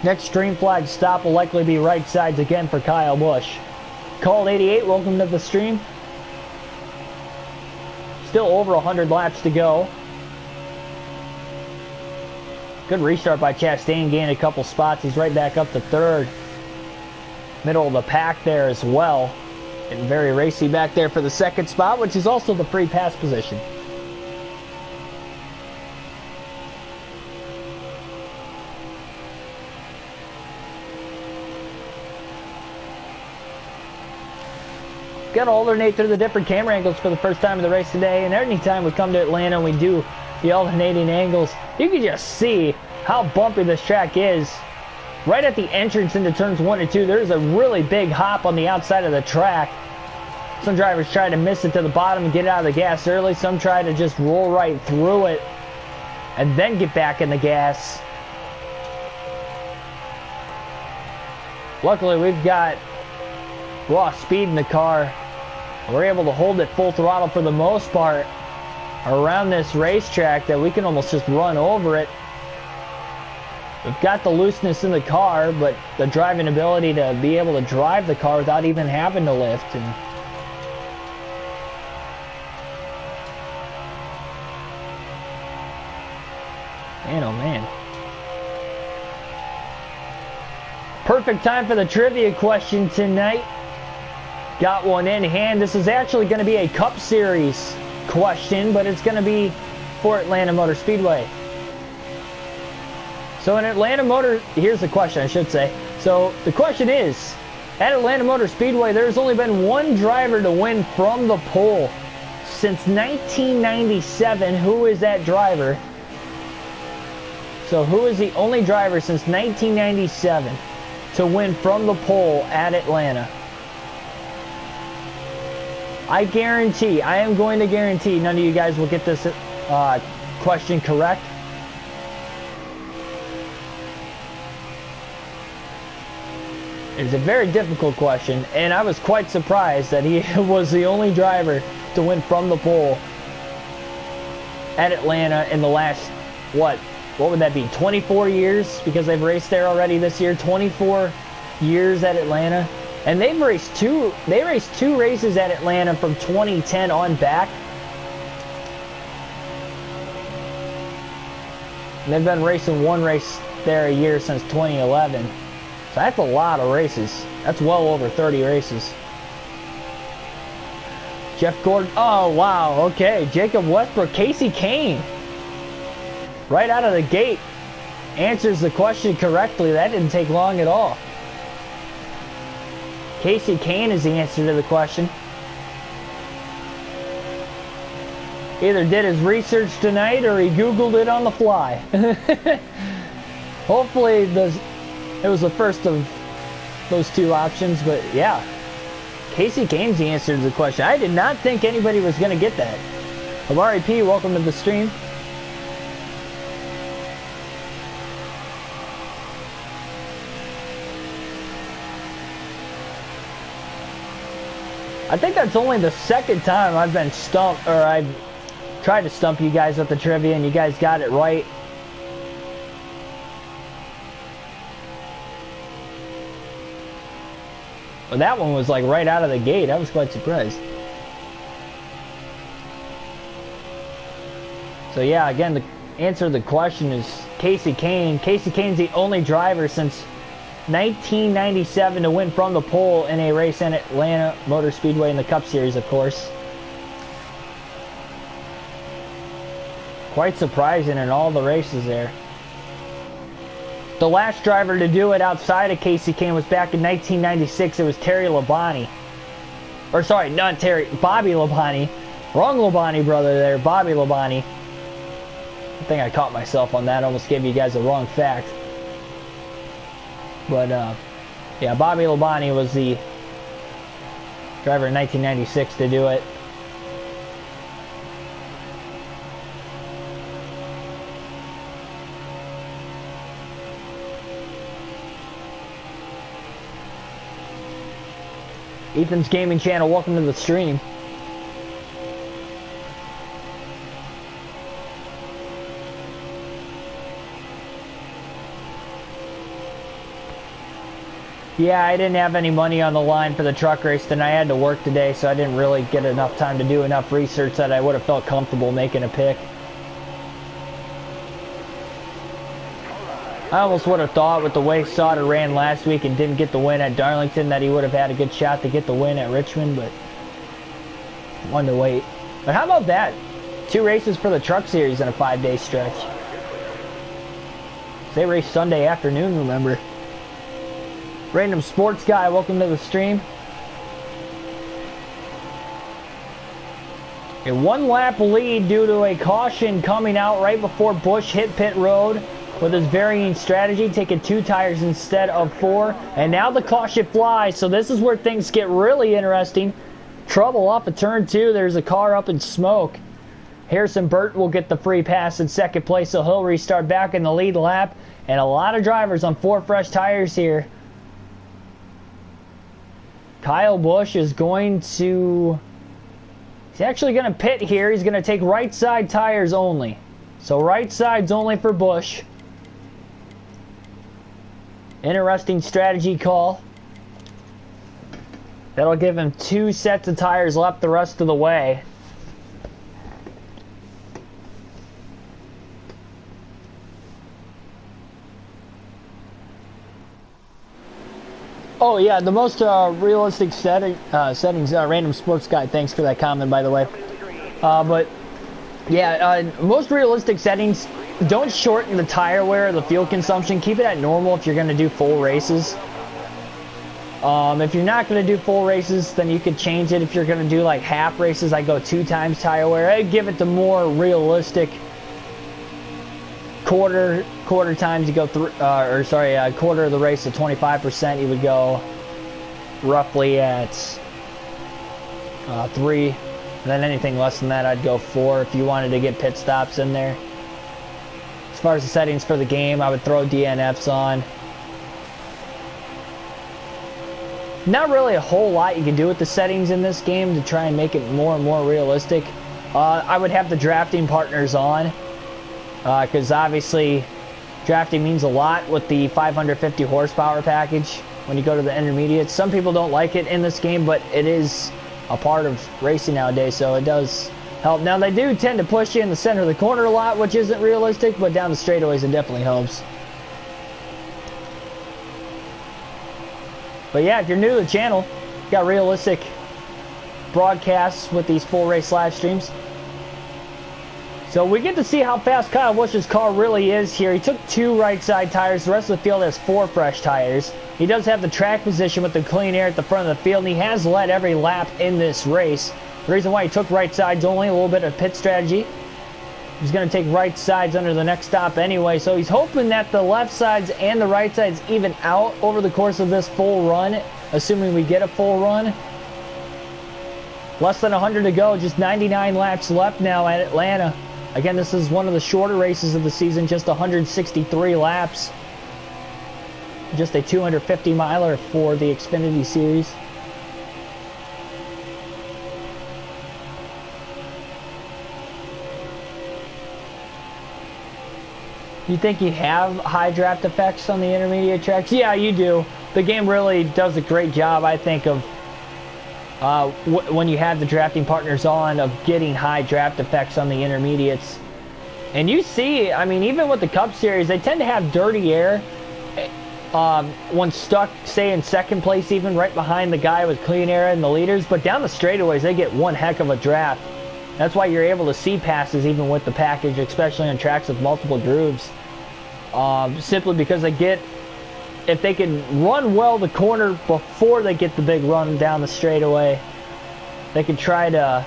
Speaker 1: Next green flag stop will likely be right sides again for Kyle Busch. Called 88, welcome to the stream. Still over 100 laps to go. Good restart by Chastain, gained a couple spots. He's right back up to 3rd. Middle of the pack there as well. And very racy back there for the 2nd spot, which is also the free pass position. Got to alternate through the different camera angles for the first time in the race today, and every time we come to Atlanta and we do the alternating angles, you can just see how bumpy this track is. Right at the entrance into turns 1 and 2, there's a really big hop on the outside of the track. Some drivers try to miss it to the bottom and get out of the gas early. Some try to just roll right through it and then get back in the gas. Luckily, we've got raw speed in the car. We're able to hold it full throttle for the most part around this racetrack that we can almost just run over it. We've got the looseness in the car, but the driving ability to be able to drive the car without even having to lift. And man, oh man. Perfect time for the trivia question tonight. Got one in hand. This is actually going to be a Cup Series question, but it's going to be for Atlanta Motor Speedway. So in Atlanta Motor, here's the question, I should say. So the question is, at Atlanta Motor Speedway, there's only been 1 driver to win from the pole since 1997. Who is that driver? So who is the only driver since 1997 to win from the pole at Atlanta? I am going to guarantee none of you guys will get this question correct. It's a very difficult question, and I was quite surprised that he was the only driver to win from the pole at Atlanta in the last, what would that be, 24 years? Because they've raced there already this year, 24 years at Atlanta. And they've raced they raced two races at Atlanta from 2010 on back. And they've been racing one race there a year since 2011. So that's a lot of races. That's well over 30 races. Jeff Gordon. Oh, wow. Okay. Jacob Westbrook. Casey Kane. Right out of the gate. Answers the question correctly. That didn't take long at all. Casey Kane is the answer to the question. Either did his research tonight or he Googled it on the fly. Hopefully it was the first of those two options, but yeah. Casey Kane's the answer to the question. I did not think anybody was going to get that. Amari P, welcome to the stream. I think that's only the second time I've been stumped, or I've tried to stump you guys with the trivia and you guys got it right. Well, that one was like right out of the gate. I was quite surprised. So yeah, again, the answer to the question is Casey Kane. Casey Kane's the only driver since 1997 to win from the pole in a race in Atlanta Motor Speedway in the Cup Series, of course. Quite surprising in all the races there. The last driver to do it outside of Casey Kane was back in 1996. It was Terry Labonte. Or sorry, not Terry, Bobby Labonte. Wrong Labonte brother there, Bobby Labonte. I think I caught myself on that. Almost gave you guys the wrong fact. But yeah, Bobby Labonte was the driver in 1996 to do it. Ethan's Gaming Channel, welcome to the stream. Yeah, I didn't have any money on the line for the truck race, and I had to work today, so I didn't really get enough time to do enough research that I would have felt comfortable making a pick. I almost would have thought with the way Sauter ran last week and didn't get the win at Darlington that he would have had a good shot to get the win at Richmond, but wanted to wait. But how about that? 2 races for the Truck Series in a 5-day stretch. They race Sunday afternoon, remember. Random Sports Guy, welcome to the stream. A 1-lap lead due to a caution coming out right before Busch hit pit road with his varying strategy, taking 2 tires instead of 4. And now the caution flies, so this is where things get really interesting. Trouble off of turn 2. There's a car up in smoke. Harrison Burt will get the free pass in second place, so he'll restart back in the lead lap. And a lot of drivers on 4 fresh tires here. Kyle Busch is going to... He's actually going to pit here. He's going to take right side tires only. So right side's only for Busch. Interesting strategy call. That'll give him 2 sets of tires left the rest of the way. Oh yeah, the most realistic settings, Random Sports Guy, thanks for that comment by the way. But yeah, most realistic settings, don't shorten the tire wear or the fuel consumption. Keep it at normal if you're going to do full races. If you're not going to do full races, then you could change it. If you're going to do like half races, I go 2 times tire wear. I'd give it the more realistic quarter times. You go quarter of the race at 25%. You would go roughly at 3. And then anything less than that, I'd go 4 if you wanted to get pit stops in there. As far as the settings for the game, I would throw DNFs on. Not really a whole lot you can do with the settings in this game to try and make it more and more realistic. I would have the drafting partners on, because obviously drafting means a lot with the 550 horsepower package. when you go to the intermediates. Some people don't like it in this game, but it is a part of racing nowadays, so it does help. Now, they do tend to push you in the center of the corner a lot, which isn't realistic, but down the straightaways, it definitely helps. But yeah, if you're new to the channel, got realistic broadcasts with these full race live streams. So we get to see how fast Kyle Busch's car really is here. He took 2 right side tires. The rest of the field has 4 fresh tires. He does have the track position with the clean air at the front of the field, and he has led every lap in this race. The reason why he took right sides only, a little bit of pit strategy. He's going to take right sides under the next stop anyway, so he's hoping that the left sides and the right sides even out over the course of this full run, assuming we get a full run. Less than 100 to go, just 99 laps left now at Atlanta. Again, this is one of the shorter races of the season, just 163 laps. Just a 250 miler for the Xfinity Series. You think you have high draft effects on the intermediate tracks? Yeah, you do. The game really does a great job, I think, of when you have the drafting partners on, of getting high draft effects on the intermediates. And you see, I mean, even with the Cup Series, they tend to have dirty air when stuck, say, in second place, even right behind the guy with clean air and the leaders. But down the straightaways, they get one heck of a draft. That's why you're able to see passes even with the package, especially on tracks with multiple grooves. Simply because they get, if they can run well the corner before they get the big run down the straightaway, they can try to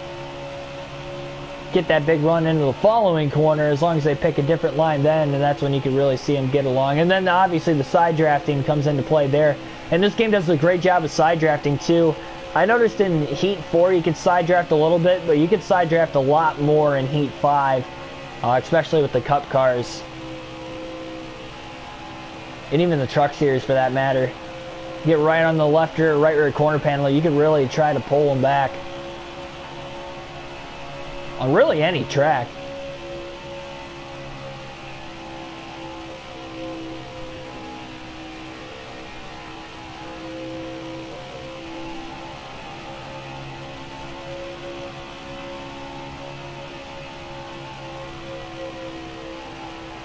Speaker 1: get that big run into the following corner as long as they pick a different line then, and that's when you can really see them get along. And then obviously the side drafting comes into play there. And this game does a great job of side drafting too. I noticed in Heat 4 you could side draft a little bit, but you could side draft a lot more in Heat 5, especially with the Cup cars. And even the Truck Series for that matter. Get right on the left or right rear corner panel, you could really try to pull them back. On really any track.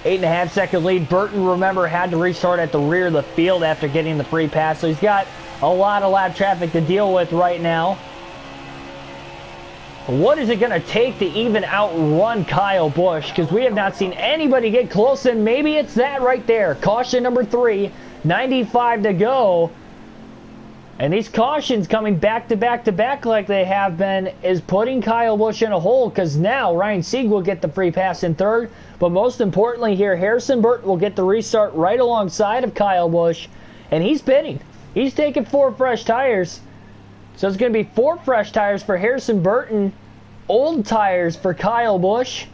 Speaker 1: Eight and a half second lead. Burton, remember, had to restart at the rear of the field after getting the free pass. So he's got a lot of lap traffic to deal with right now. What is it going to take to even outrun Kyle Busch? Because we have not seen anybody get close, and maybe it's that right there. Caution number 3, 95 to go. And these cautions coming back to back to back like they have been is putting Kyle Busch in a hole, because now Ryan Sieg will get the free pass in third. But most importantly here, Harrison Burton will get the restart right alongside of Kyle Busch. And he's pitting. He's taking 4 fresh tires. So it's going to be 4 fresh tires for Harrison Burton, old tires for Kyle Busch.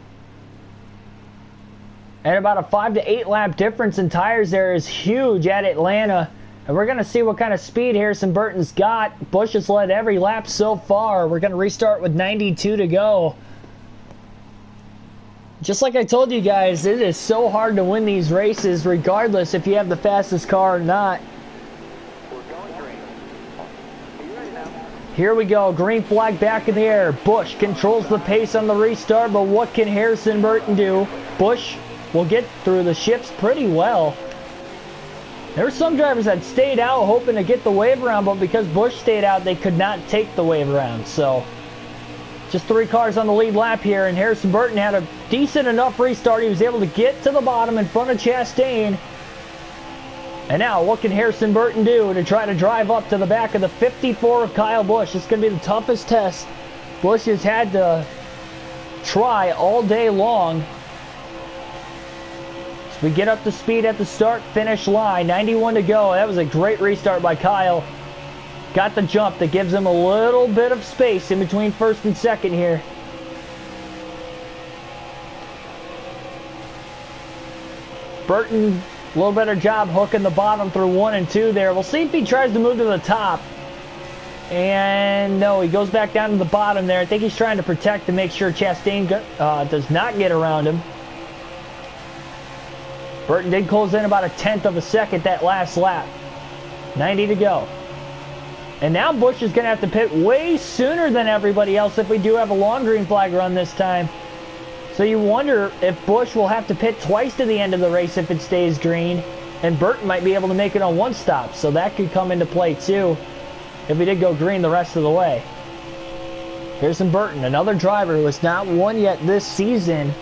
Speaker 1: And about a 5 to 8 lap difference in tires there is huge at Atlanta. And we're going to see what kind of speed Harrison Burton's got. Busch has led every lap so far. We're going to restart with 92 to go. Just like I told you guys, it is so hard to win these races, regardless if you have the fastest car or not. Here we go, green flag back in the air. Busch controls the pace on the restart, but what can Harrison Burton do? Busch will get through the shifts pretty well. There were some drivers that stayed out hoping to get the wave around, but because Busch stayed out, they could not take the wave around. So, just 3 cars on the lead lap here, and Harrison Burton had a decent enough restart. He was able to get to the bottom in front of Chastain. And now, what can Harrison Burton do to try to drive up to the back of the 54 of Kyle Busch? It's going to be the toughest test Busch has had to try all day long. So we get up to speed at the start-finish line. 91 to go. That was a great restart by Kyle. Got the jump that gives him a little bit of space in between first and second here. Burton, a little better job hooking the bottom through 1 and 2 there. We'll see if he tries to move to the top. And no, he goes back down to the bottom there. I think he's trying to protect to make sure Chastain does not get around him. Burton did close in about 1/10 of a second that last lap. 90 to go. And now Busch is going to have to pit way sooner than everybody else if we do have a long green flag run this time. So you wonder if Busch will have to pit twice to the end of the race if it stays green. And Burton might be able to make it on one stop. So that could come into play too if we did go green the rest of the way. Harrison Burton, another driver who has not won yet this season.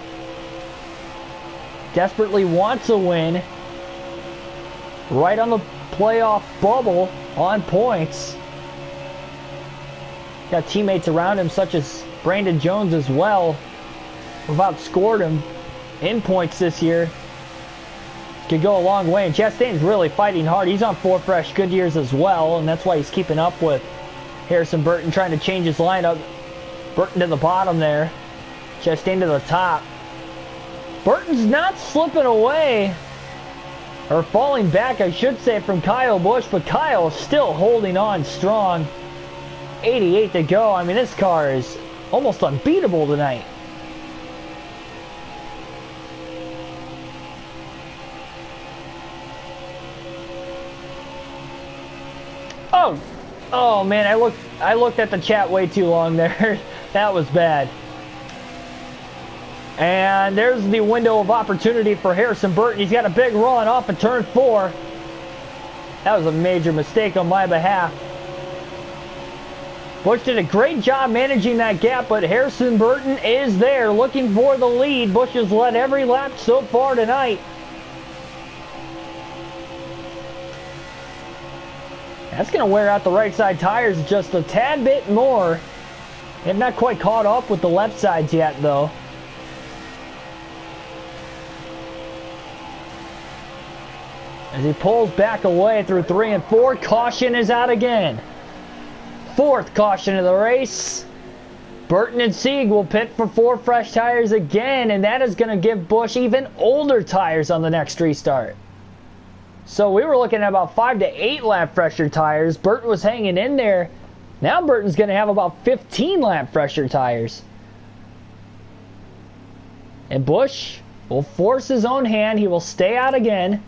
Speaker 1: Desperately wants a win. Right on the playoff bubble on points. Got teammates around him such as Brandon Jones as well, who've outscored him in points this year. Could go a long way, and Chastain's really fighting hard. He's on 4 fresh Goodyears as well, and that's why he's keeping up with Harrison Burton, trying to change his lineup. Burton to the bottom there, Chastain to the top. Burton's not slipping away, or falling back, I should say, from Kyle Busch, but Kyle is still holding on strong. 88 to go. I mean, this car is almost unbeatable tonight. Oh man, I looked at the chat way too long there. That was bad. And there's the window of opportunity for Harrison Burton. He's got a big run off of turn 4. That was a major mistake on my behalf. Busch did a great job managing that gap, but Harrison Burton is there looking for the lead. Busch has led every lap so far tonight. That's going to wear out the right side tires just a tad bit more. They've not quite caught up with the left sides yet, though. As he pulls back away through 3 and 4, caution is out again. 4th caution of the race. Burton and Sieg will pit for 4 fresh tires again, and that is going to give Busch even older tires on the next restart. So we were looking at about 5 to 8 lap fresher tires. Burton was hanging in there. Now Burton's going to have about 15 lap fresher tires. And Busch will force his own hand. He will stay out again.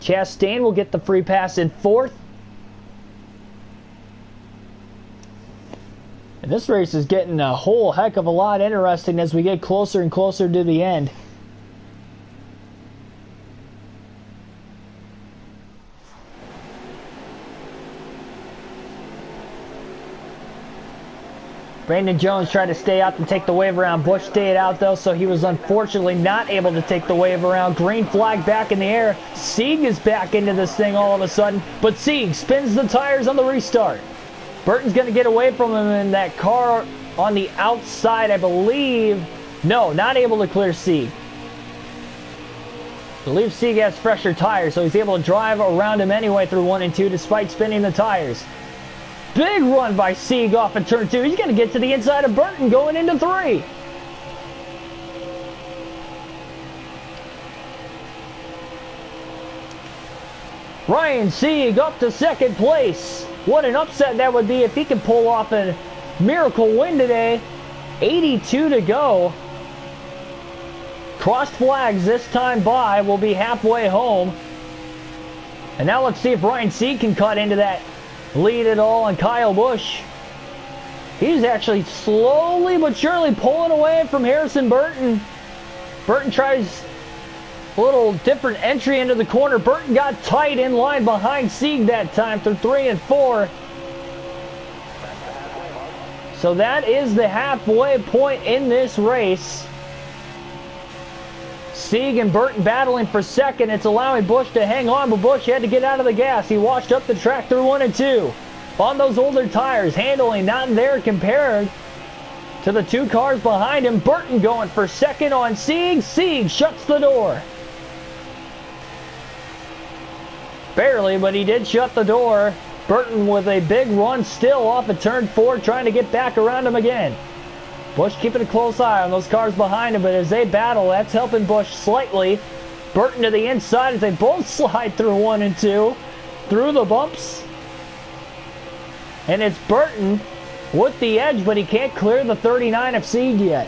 Speaker 1: Chastain will get the free pass in 4th. And this race is getting a whole heck of a lot interesting as we get closer and closer to the end. Brandon Jones tried to stay out to take the wave around. Busch stayed out though, so he was unfortunately not able to take the wave around. Green flag back in the air. Sieg is back into this thing all of a sudden, but Sieg spins the tires on the restart. Burton's going to get away from him in that car on the outside, I believe. No, not able to clear Sieg. I believe Sieg has fresher tires, so he's able to drive around him anyway through 1 and 2 despite spinning the tires. Big run by Sieg off of turn 2. He's going to get to the inside of Burton going into 3. Ryan Sieg up to 2nd place. What an upset that would be if he can pull off a miracle win today. 82 to go. Crossed flags this time by. We'll be halfway home. And now let's see if Ryan Sieg can cut into that lead at all on Kyle Busch. He's actually slowly but surely pulling away from Harrison Burton. Burton tries a little different entry into the corner. Burton got tight in line behind Sieg that time through 3 and 4. So that is the halfway point in this race. Sieg and Burton battling for 2nd. It's allowing Busch to hang on, but Busch had to get out of the gas. He washed up the track through 1 and 2. On those older tires, handling not there compared to the 2 cars behind him. Burton going for 2nd on Sieg. Sieg shuts the door. Barely, but he did shut the door. Burton with a big run still off of turn 4, trying to get back around him again. Busch keeping a close eye on those cars behind him, but as they battle, that's helping Busch slightly. Burton to the inside as they both slide through 1 and 2, through the bumps. And it's Burton with the edge, but he can't clear the 39 of Sieg yet.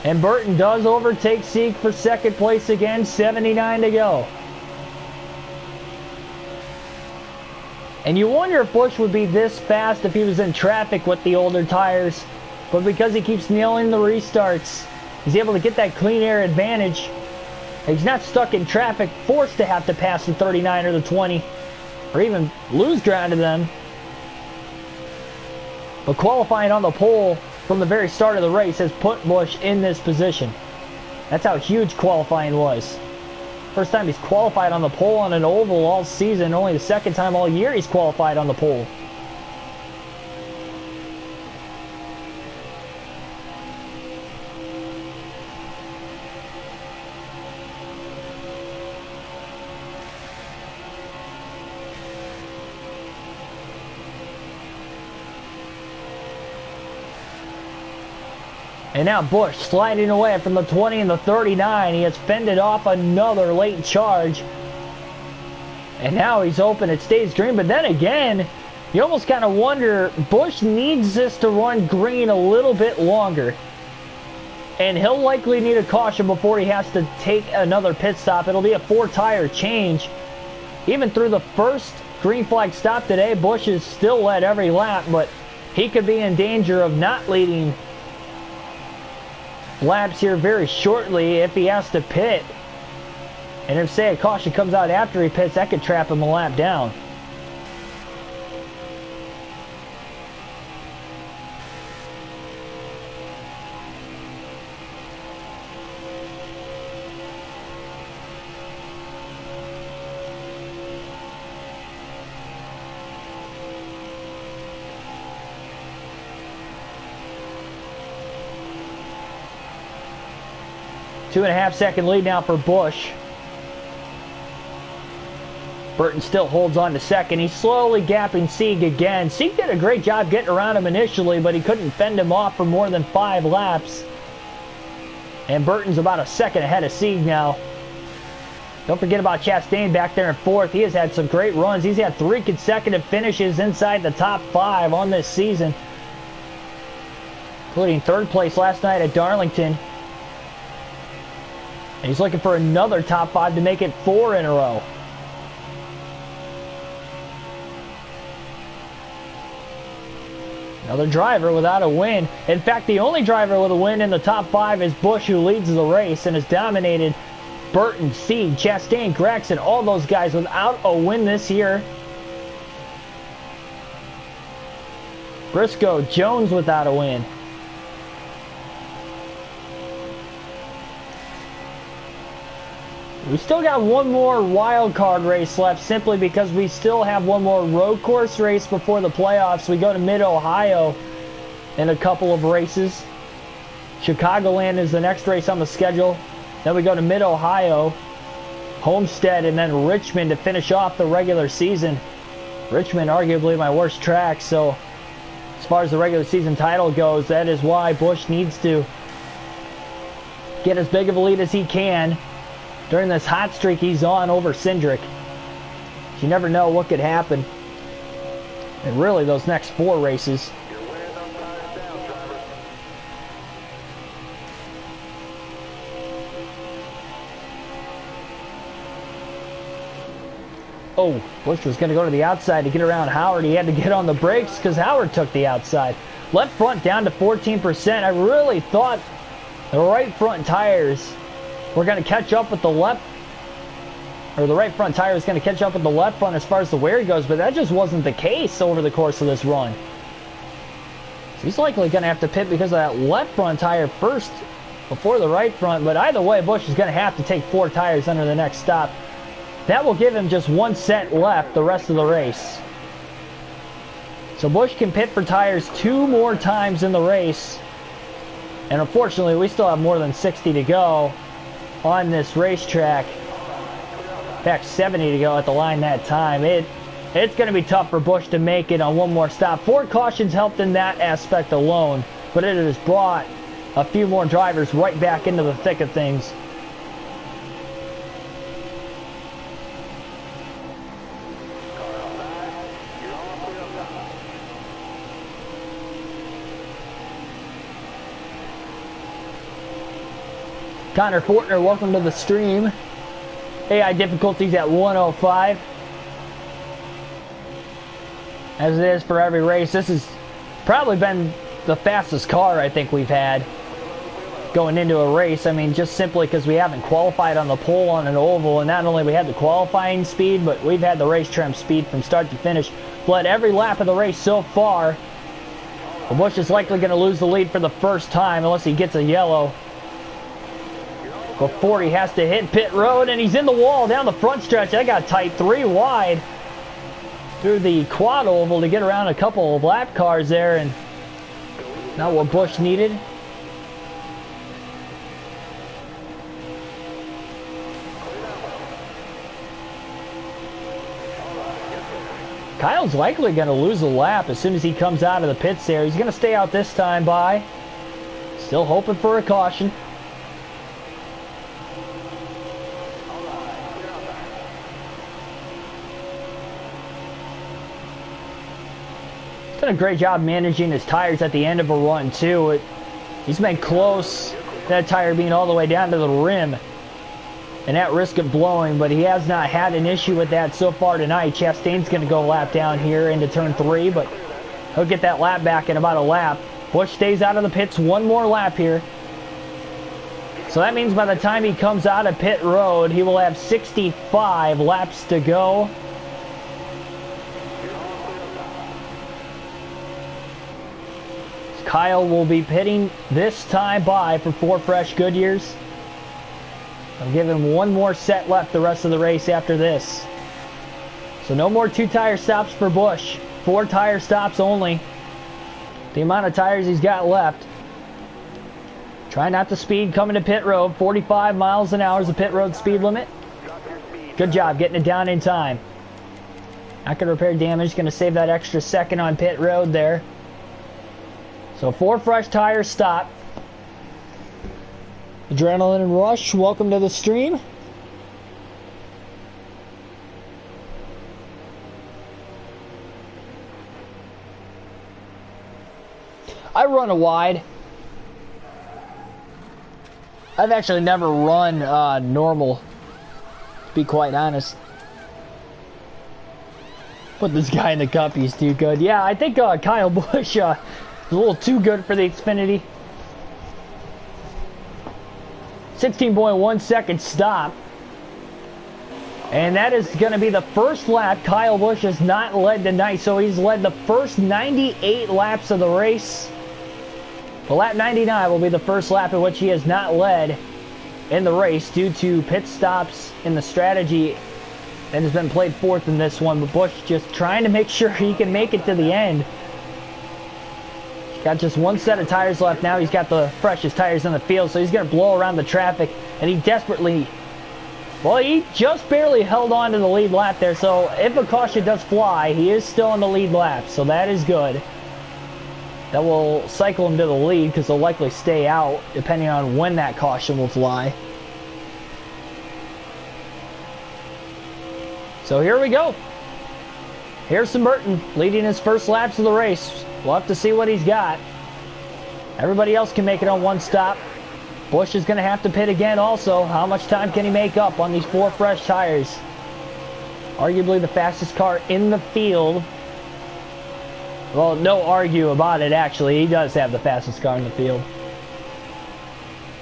Speaker 1: And Burton does overtake Sieg for second place again, 79 to go. And you wonder if Busch would be this fast if he was in traffic with the older tires. But because he keeps nailing the restarts, he's able to get that clean air advantage. He's not stuck in traffic, forced to have to pass the 39 or the 20, or even lose ground to them. But qualifying on the pole from the very start of the race has put Busch in this position. That's how huge qualifying was. First time he's qualified on the pole on an oval all season. Only the second time all year he's qualified on the pole. And now Busch sliding away from the 20 and the 39. He has fended off another late charge. And now he's open. It stays green. But then again, you almost kind of wonder, Busch needs this to run green a little bit longer. And he'll likely need a caution before he has to take another pit stop. It'll be a 4-tire change. Even through the first green flag stop today, Busch has still led every lap. But he could be in danger of not leading laps here very shortly if he has to pit. And if, say, a caution comes out after he pits, that could trap him a lap down. Two-and-a-half-second lead now for Busch. Burton still holds on to second. He's slowly gapping Sieg again. Sieg did a great job getting around him initially, but he couldn't fend him off for more than 5 laps. And Burton's about a second ahead of Sieg now. Don't forget about Chastain back there in fourth. He has had some great runs. He's had 3 consecutive finishes inside the top 5 on this season, including third place last night at Darlington. And he's looking for another top 5 to make it 4 in a row. Another driver without a win. In fact, the only driver with a win in the top 5 is Busch, who leads the race and has dominated Burton, Sieg, Chastain, Gragson, all those guys without a win this year. Briscoe, Jones without a win. We still got one more wild card race left simply because we still have one more road course race before the playoffs. We go to Mid-Ohio in a couple of races. Chicagoland is the next race on the schedule. Then we go to Mid-Ohio, Homestead, and then Richmond to finish off the regular season. Richmond arguably my worst track, so as far as the regular season title goes, that is why Busch needs to get as big of a lead as he can during this hot streak he's on over Cindric. You never know what could happen. And really, those next 4 races.
Speaker 2: You're wearing those tires down, driver.
Speaker 1: Oh, Busch was going to go to the outside to get around Howard. He had to get on the brakes because Howard took the outside. Left front down to 14%. I really thought the right front tires were going to catch up with the left, or the right front tire is going to catch up with the left front as far as the wear goes, but that just wasn't the case over the course of this run. So he's likely going to have to pit because of that left front tire first before the right front, but either way, Busch is going to have to take 4 tires under the next stop. That will give him just 1 set left the rest of the race. So Busch can pit for tires 2 more times in the race, and unfortunately, we still have more than 60 to go on this racetrack. In fact, 70 to go at the line that time. It's going to be tough for Busch to make it on one more stop. 4 cautions helped in that aspect alone, but it has brought a few more drivers right back into the thick of things. Connor Fortner, welcome to the stream. AI difficulties at 105. As it is for every race, this has probably been the fastest car I think we've had going into a race. I mean, just simply because we haven't qualified on the pole on an oval, and not only we had the qualifying speed, but we've had the race trim speed from start to finish. Led every lap of the race so far. Well, Busch is likely going to lose the lead for the first time unless he gets a yellow before he has to hit pit road, and he's in the wall down the front stretch. That got tight, 3 wide through the quad oval to get around a couple of lap cars there, and not what Busch needed. Kyle's likely going to lose a lap as soon as he comes out of the pits there. He's going to stay out this time by. Still hoping for a caution. Done a great job managing his tires at the end of a run too. He's been close, that tire being all the way down to the rim and at risk of blowing, but he has not had an issue with that so far tonight. Chastain's going to go lap down here into turn 3, but he'll get that lap back in about a lap. Busch stays out of the pits one more lap here. So that means by the time he comes out of pit road, he will have 65 laps to go. Kyle will be pitting this time by for 4 fresh Goodyears. I'll give him one more set left the rest of the race after this. So no more 2-tire stops for Busch. 4 tire stops only. The amount of tires he's got left. Try not to speed coming to pit road. 45 miles an hour is the pit road speed limit. Good job getting it down in time. Not going to repair damage. Going to save that extra second on pit road there. So 4 fresh tires stop. Adrenaline Rush, welcome to the stream. I run a wide. I've actually never run normal, to be quite honest. Put this guy in the cup, he's too good. Yeah, I think Kyle Busch is a little too good for the Xfinity. 16.1 second stop. And that is going to be the first lap Kyle Busch has not led tonight. So he's led the first 98 laps of the race. Well, lap 99 will be the first lap in which he has not led in the race due to pit stops in the strategy that has been played forth in this one. But Busch just trying to make sure he can make it to the end. Got just 1 set of tires left now. He's got the freshest tires in the field, so he's going to blow around the traffic. And he desperately, well, he just barely held on to the lead lap there. So if a caution does fly, he is still on the lead lap. So that is good. That will cycle him to the lead because he'll likely stay out depending on when that caution will fly. So here we go. Harrison Burton leading his first laps of the race. We'll have to see what he's got. Everybody else can make it on 1 stop. Busch is going to have to pit again also. How much time can he make up on these 4 fresh tires? Arguably the fastest car in the field. Well, no argue about it, actually. He does have the fastest car in the field.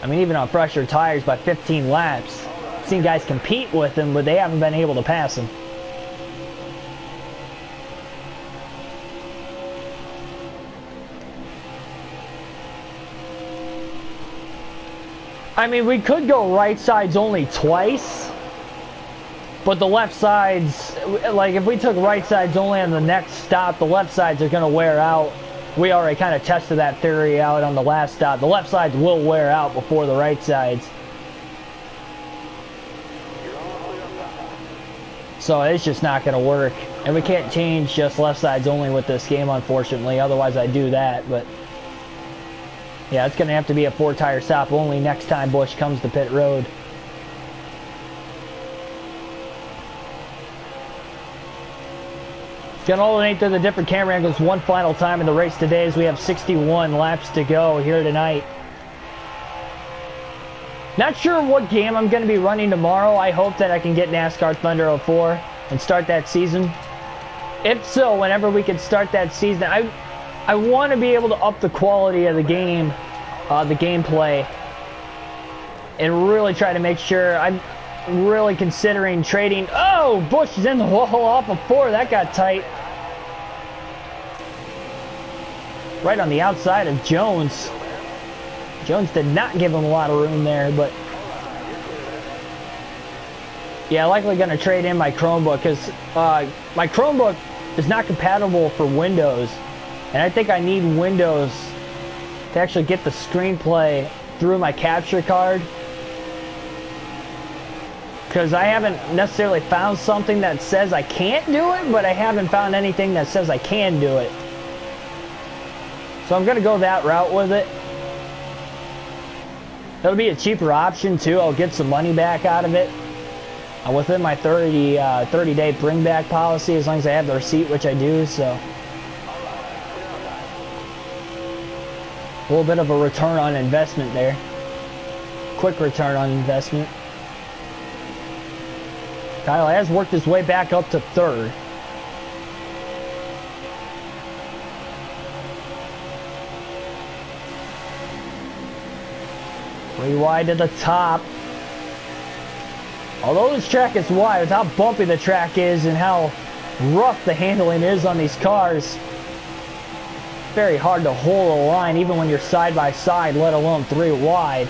Speaker 1: I mean, even on fresher tires by 15 laps. I've seen guys compete with him, but they haven't been able to pass him. I mean, we could go right sides only twice, but the left sides, like if we took right sides only on the next stop, the left sides are going to wear out. We already kind of tested that theory out on the last stop. The left sides will wear out before the right sides. So it's just not going to work. And we can't change just left sides only with this game, unfortunately. Otherwise, I'd do that, but yeah, it's going to have to be a 4-tire stop only next time Busch comes to pit road. Gonna alternate through the different camera angles one final time in the race today as we have 61 laps to go here tonight. Not sure what game I'm going to be running tomorrow. I hope that I can get NASCAR Thunder 04 and start that season. If so, whenever we can start that season, I want to be able to up the quality of the game, the gameplay, and really try to make sure. I'm really considering trading. Oh, Busch is in the wall off of 4. That got tight. Right on the outside of Jones. Jones did not give him a lot of room there, but yeah, likely going to trade in my Chromebook because my Chromebook is not compatible for Windows, and I think I need Windows to actually get the screenplay through my capture card, because I haven't necessarily found something that says I can't do it, but I haven't found anything that says I can do it. So I'm going to go that route with it. It'll be a cheaper option too. I'll get some money back out of it within my 30-day bring back policy, as long as I have the receipt, which I do. So a little bit of a return on investment there. Quick return on investment. Kyle has worked his way back up to 3rd. Way wide to the top. Although this track is wide, with how bumpy the track is and how rough the handling is on these cars, very hard to hold a line even when you're side by side, let alone 3 wide.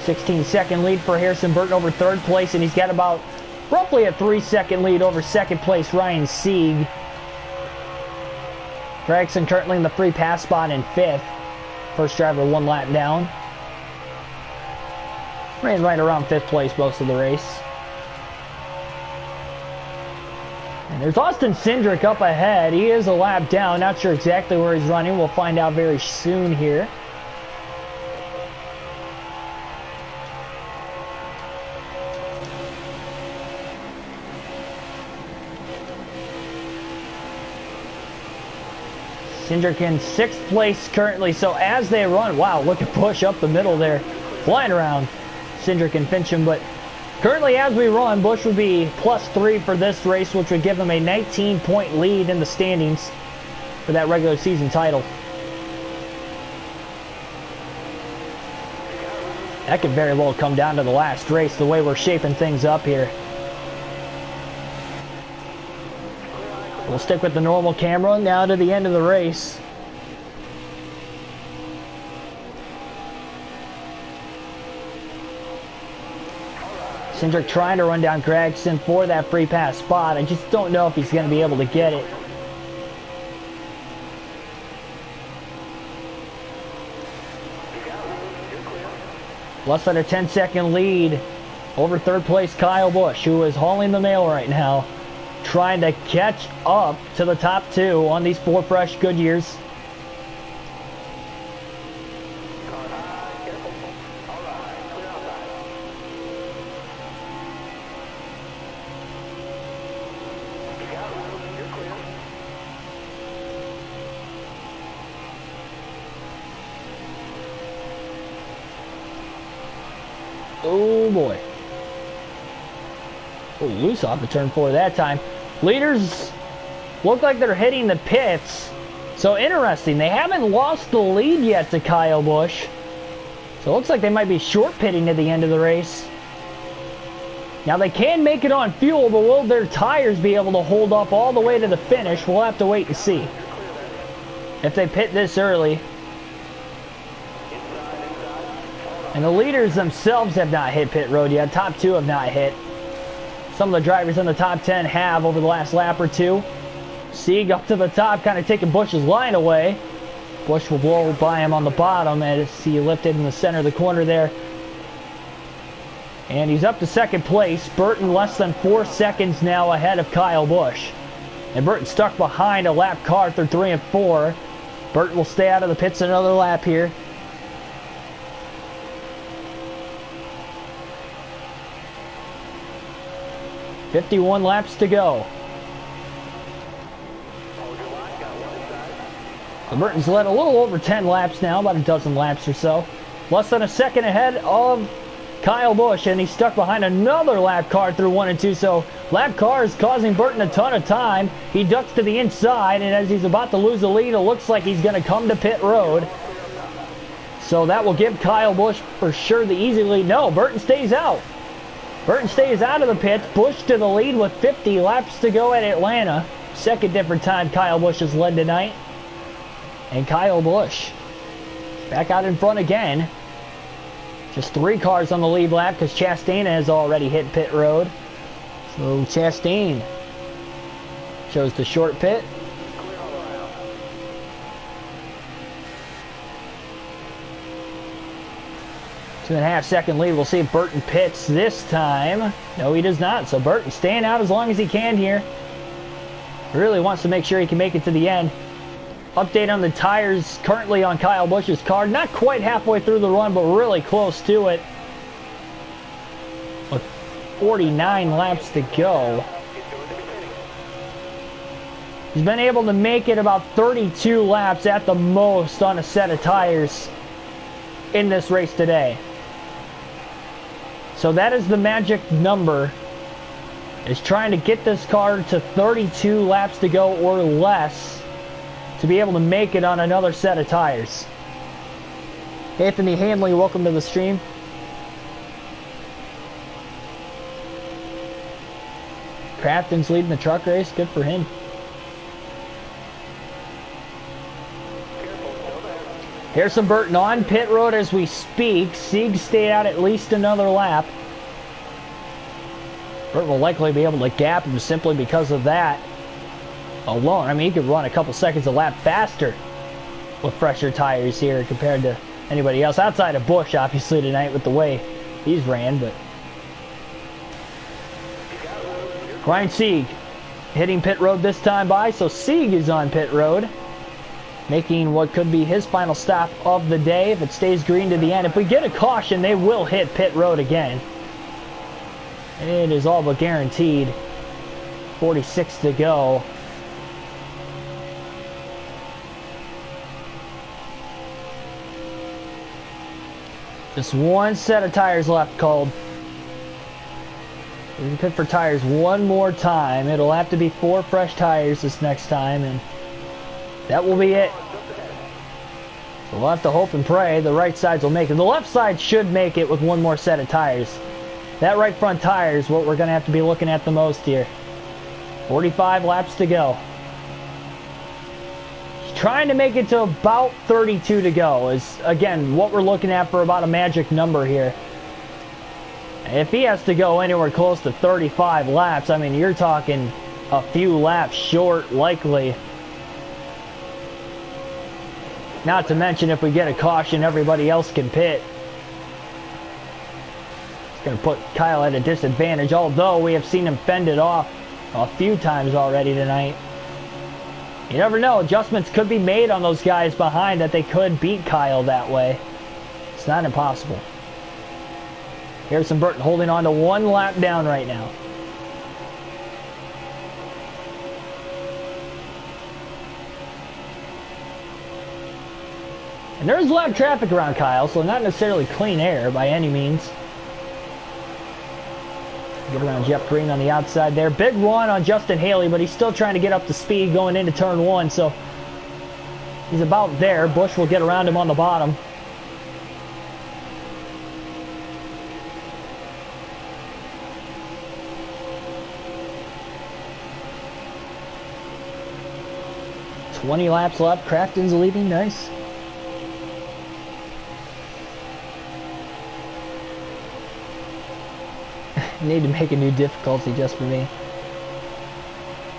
Speaker 1: "16-second lead for Harrison Burton over 3rd place, and he's got about roughly a 3-second lead over 2nd place Ryan Sieg. Gregson currently in the free pass spot in 5th. First driver 1 lap down. Ran right around 5th place most of the race. And there's Austin Cindric up ahead. He is a lap down. Not sure exactly where he's running. We'll find out very soon here. Cindric in 6th place currently. So as they run, wow, look at Busch up the middle there, flying around Cindric and Fincham. But currently as we run, Busch would be +3 for this race, which would give him a 19-point lead in the standings for that regular season title. That could very well come down to the last race, the way we're shaping things up here. We'll stick with the normal camera now to the end of the race. Cindric trying to run down Gregson for that free pass spot. I just don't know if he's going to be able to get it. Less than a 10-second lead over 3rd place Kyle Busch, who is hauling the mail right now, trying to catch up to the top 2 on these 4 fresh Goodyears. Oh boy. Oh, loose off the turn 4 that time. Leaders look like they're hitting the pits. So interesting. They haven't lost the lead yet to Kyle Busch. So it looks like they might be short pitting at the end of the race. Now they can make it on fuel, but will their tires be able to hold up all the way to the finish? We'll have to wait and see. If they pit this early. And the leaders themselves have not hit pit road yet. Top 2 have not hit. Some of the drivers in the top 10 have over the last lap or 2. Sieg up to the top, kind of taking Busch's line away. Busch will blow by him on the bottom as he lifted in the center of the corner there. And he's up to 2nd place. Burton less than 4 seconds now ahead of Kyle Busch. And Burton stuck behind a lap car through 3 and 4. Burton will stay out of the pits another lap here. "51 laps to go." So Burton's led a little over 10 laps now, about a dozen laps or so. Less than a second ahead of Kyle Busch, and he's stuck behind another lap car through 1 and 2. So lap car is causing Burton a ton of time. He ducks to the inside, and as he's about to lose the lead, it looks like he's going to come to pit road. So that will give Kyle Busch for sure the easy lead. No, Burton stays out. Burton stays out of the pits. Busch to the lead with 50 laps to go at Atlanta. Second different time Kyle Busch has led tonight. And Kyle Busch back out in front again. Just 3 cars on the lead lap because Chastain has already hit pit road. So Chastain chose the short pit. Two and a half second lead. We'll see if Burton pits this time. No, he does not. So Burton staying out as long as he can here. Really wants to make sure he can make it to the end. Update on the tires currently on Kyle Busch's car. Not quite halfway through the run, but really close to it. With 49 laps to go. He's been able to make it about 32 laps at the most on a set of tires in this race today. So that is the magic number. Is trying to get this car to 32 laps to go or less to be able to make it on another set of tires. Anthony Hanley, welcome to the stream. Crafton's leading the truck race. Good for him. Harrison Burton on pit road as we speak. Sieg stayed out at least another lap. Burton will likely be able to gap him simply because of that alone. I mean, he could run a couple seconds a lap faster with fresher tires here compared to anybody else outside of Busch, obviously, tonight with the way he's ran. But Ryan Sieg hitting pit road this time by, so Sieg is on pit road, making what could be his final stop of the day if it stays green to the end. If we get a caution, they will hit pit road again. It is all but guaranteed. 46 to go. Just one set of tires left, called. We can pit for tires one more time. It'll have to be 4 fresh tires this next time, and that will be it. So we'll have to hope and pray the right sides will make it. The left side should make it with one more set of tires. That right front tire is what we're going to have to be looking at the most here. 45 laps to go. Trying to make it to about 32 to go is, again, what we're looking at for about a magic number here. If he has to go anywhere close to 35 laps, I mean, you're talking a few laps short, likely. Not to mention, if we get a caution, everybody else can pit. It's going to put Kyle at a disadvantage, although we have seen him fend it off a few times already tonight. You never know, adjustments could be made on those guys behind that they could beat Kyle that way. It's not impossible. Harrison Burton holding on to 1 lap down right now. And there's a lot of traffic around Kyle, so not necessarily clean air by any means. Get around Jeff Green on the outside there. Big run on Justin Haley, but he's still trying to get up to speed going into turn 1, so he's about there. Busch will get around him on the bottom. $20 laps left. Crafton's leading. Nice. Need to make a new difficulty just for me.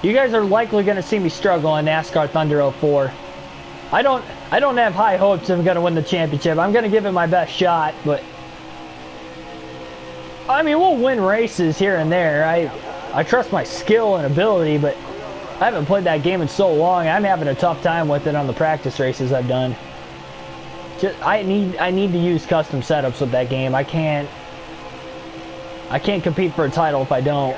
Speaker 1: You guys are likely going to see me struggle on NASCAR Thunder 04. I don't have high hopes of going to win the championship. I'm going to give it my best shot, but I mean, we'll win races here and there. I trust my skill and ability, but I haven't played that game in so long. I'm having a tough time with it on the practice races I've done. I need to use custom setups with that game. I can't compete for a title if I don't.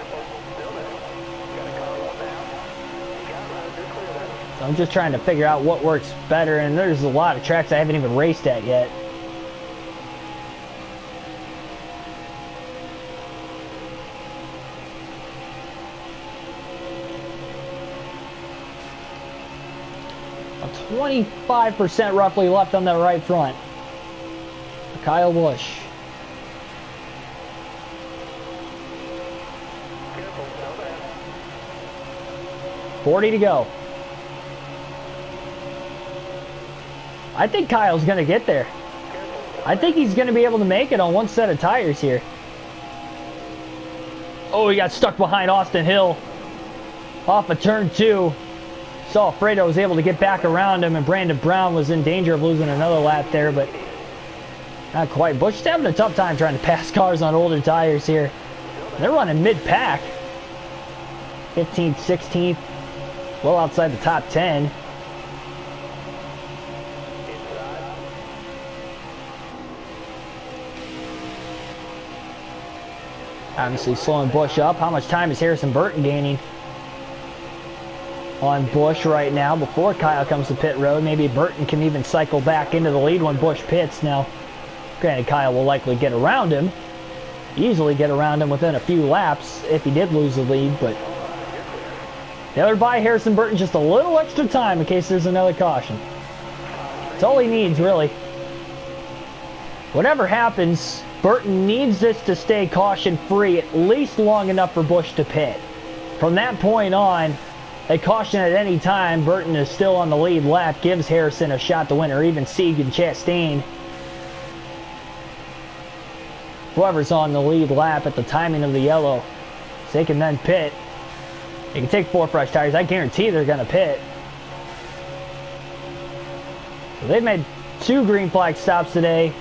Speaker 1: So I'm just trying to figure out what works better, and there's a lot of tracks I haven't even raced at yet. A 25% roughly left on that right front. Kyle Busch. 40 to go. I think Kyle's going to get there. I think he's going to be able to make it on one set of tires here. Oh, he got stuck behind Austin Hill off of turn 2. Saw Fredo was able to get back around him, and Brandon Brown was in danger of losing another lap there, but not quite. Busch is having a tough time trying to pass cars on older tires here. They're running mid-pack. 15th, 16th, well outside the top 10. Obviously slowing Busch up. How much time is Harrison Burton gaining on Busch right now before Kyle comes to pit road? Maybe Burton can even cycle back into the lead when Busch pits. Now, granted, Kyle will likely get around him, easily get around him within a few laps if he did lose the lead, but they'll buy Harrison Burton just a little extra time in case there's another caution. That's all he needs, really. Whatever happens, Burton needs this to stay caution-free at least long enough for Busch to pit. From that point on, a caution at any time, Burton is still on the lead lap, gives Harrison a shot to win, or even Sieg and Chastain. Whoever's on the lead lap at the timing of the yellow, so they can then pit. They can take 4 fresh tires. I guarantee they're going to pit. So they've made 2 green flag stops today.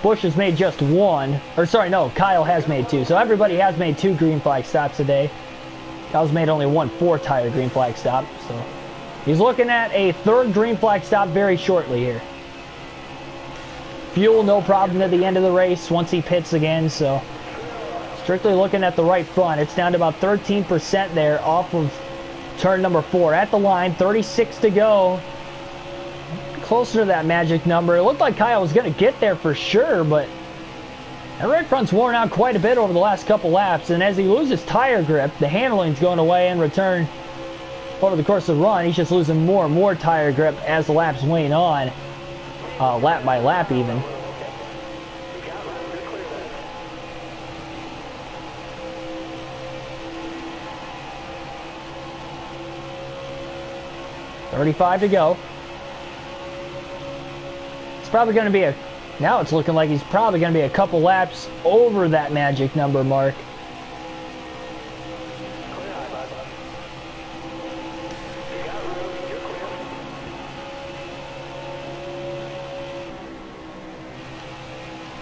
Speaker 1: Busch has made just 1. Or sorry, no, Kyle has made 2. So everybody has made 2 green flag stops today. Kyle's made only 1 4-tire green flag stop. So he's looking at a 3rd green flag stop very shortly here. Fuel, no problem at the end of the race once he pits again. So strictly looking at the right front. It's down to about 13% there off of turn number 4. At the line, 36 to go. Closer to that magic number. It looked like Kyle was going to get there for sure, but that right front's worn out quite a bit over the last couple laps, and as he loses tire grip, the handling's going away in return over the course of the run. He's just losing more and more tire grip as the laps wane on, lap by lap even. $35 to go. Probably going to be now it's looking like he's probably going to be a couple laps over that magic number mark.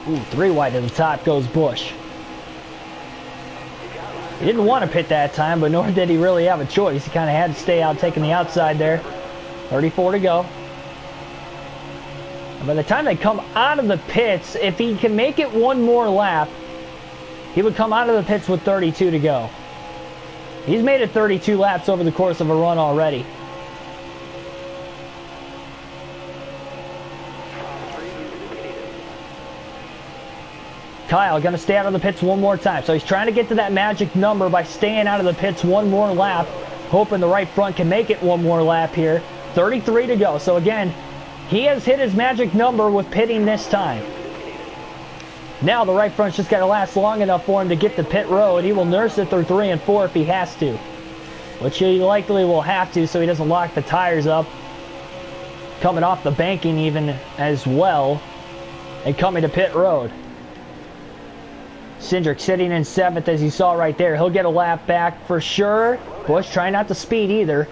Speaker 1: Ooh, 3 wide to the top goes Busch. He didn't want to pit that time, but nor did he really have a choice. He kind of had to stay out, taking the outside there. 34 to go. And by the time they come out of the pits, if he can make it 1 more lap, he would come out of the pits with 32 to go. He's made it 32 laps over the course of a run already. Kyle going to stay out of the pits 1 more time. So he's trying to get to that magic number by staying out of the pits 1 more lap, hoping the right front can make it 1 more lap here. 33 to go. So again, he has hit his magic number with pitting this time. Now the right front's just got to last long enough for him to get to pit road. He will nurse it through 3 and 4 if he has to, which he likely will have to so he doesn't lock the tires up. Coming off the banking even as well, and coming to pit road. Cindric sitting in 7th as you saw right there. He'll get a lap back for sure. Busch trying not to speed either,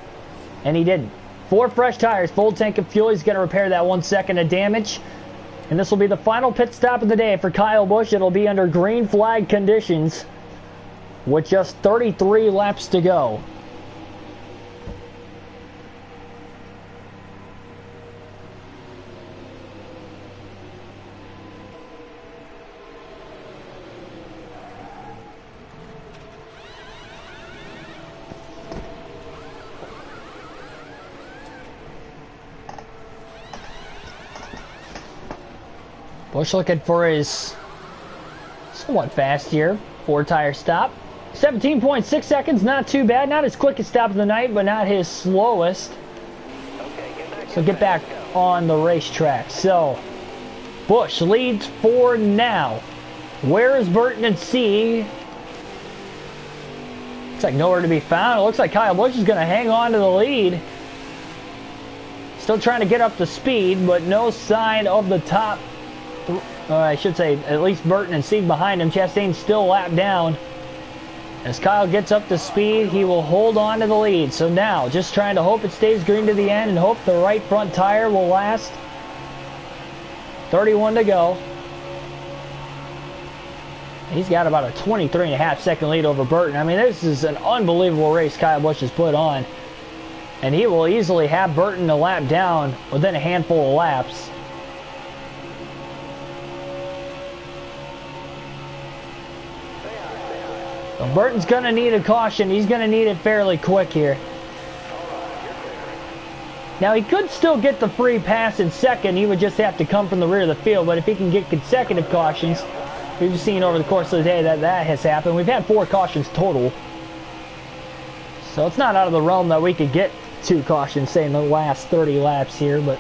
Speaker 1: and he didn't. 4 fresh tires, full tank of fuel. He's going to repair that 1 second of damage. And this will be the final pit stop of the day for Kyle Busch. It'll be under green flag conditions with just 33 laps to go. Busch looking for his somewhat fast here. 4-tire stop. 17.6 seconds, not too bad. Not his quickest stop of the night, but not his slowest. So get back on the racetrack. So Busch leads for now. Where is Burton and C? Looks like nowhere to be found. It looks like Kyle Busch is going to hang on to the lead. Still trying to get up to speed, but no sign of the top. I should say at least Burton and C behind him. Chastain's still lapped down. As Kyle gets up to speed, he will hold on to the lead. So now, just trying to hope it stays green to the end and hope the right front tire will last. 31 to go. He's got about a 23.5 second lead over Burton. I mean, this is an unbelievable race Kyle Busch has put on. And he will easily have Burton a lap down within a handful of laps. So Burton's going to need a caution. He's going to need it fairly quick here. Now, he could still get the free pass in second. He would just have to come from the rear of the field. But if he can get consecutive cautions, we've seen over the course of the day that has happened. We've had 4 cautions total. So it's not out of the realm that we could get 2 cautions, say, in the last 30 laps here. But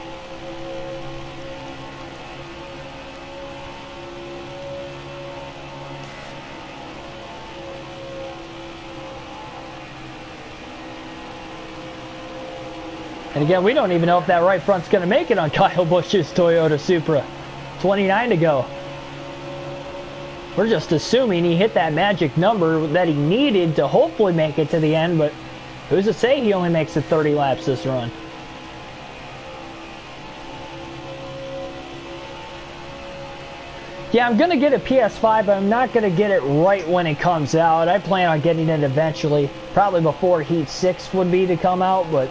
Speaker 1: and again, we don't even know if that right front's going to make it on Kyle Busch's Toyota Supra. 29 to go. We're just assuming he hit that magic number that he needed to hopefully make it to the end, but who's to say he only makes it 30 laps this run? Yeah, I'm going to get a PS5, but I'm not going to get it right when it comes out. I plan on getting it eventually, probably before Heat 6 would be to come out, but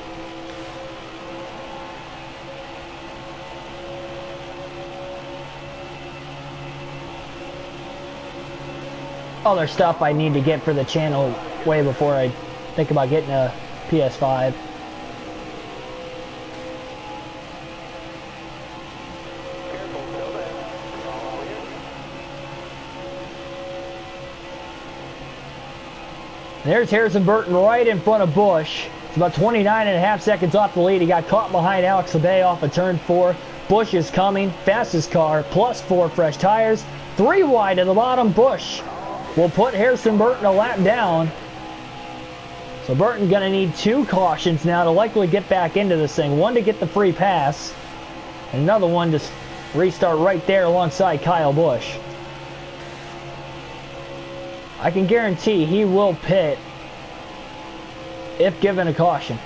Speaker 1: other stuff I need to get for the channel way before I think about getting a PS5. There's Harrison Burton right in front of Busch. It's about 29.5 seconds off the lead. He got caught behind Alex Labbe off of turn 4. Busch is coming. Fastest car, plus 4 fresh tires. 3 wide at the bottom. Busch will put Harrison Burton a lap down. So Burton going to need 2 cautions now to likely get back into this thing. One to get the free pass, and another one to restart right there alongside Kyle Busch. I can guarantee he will pit if given a caution.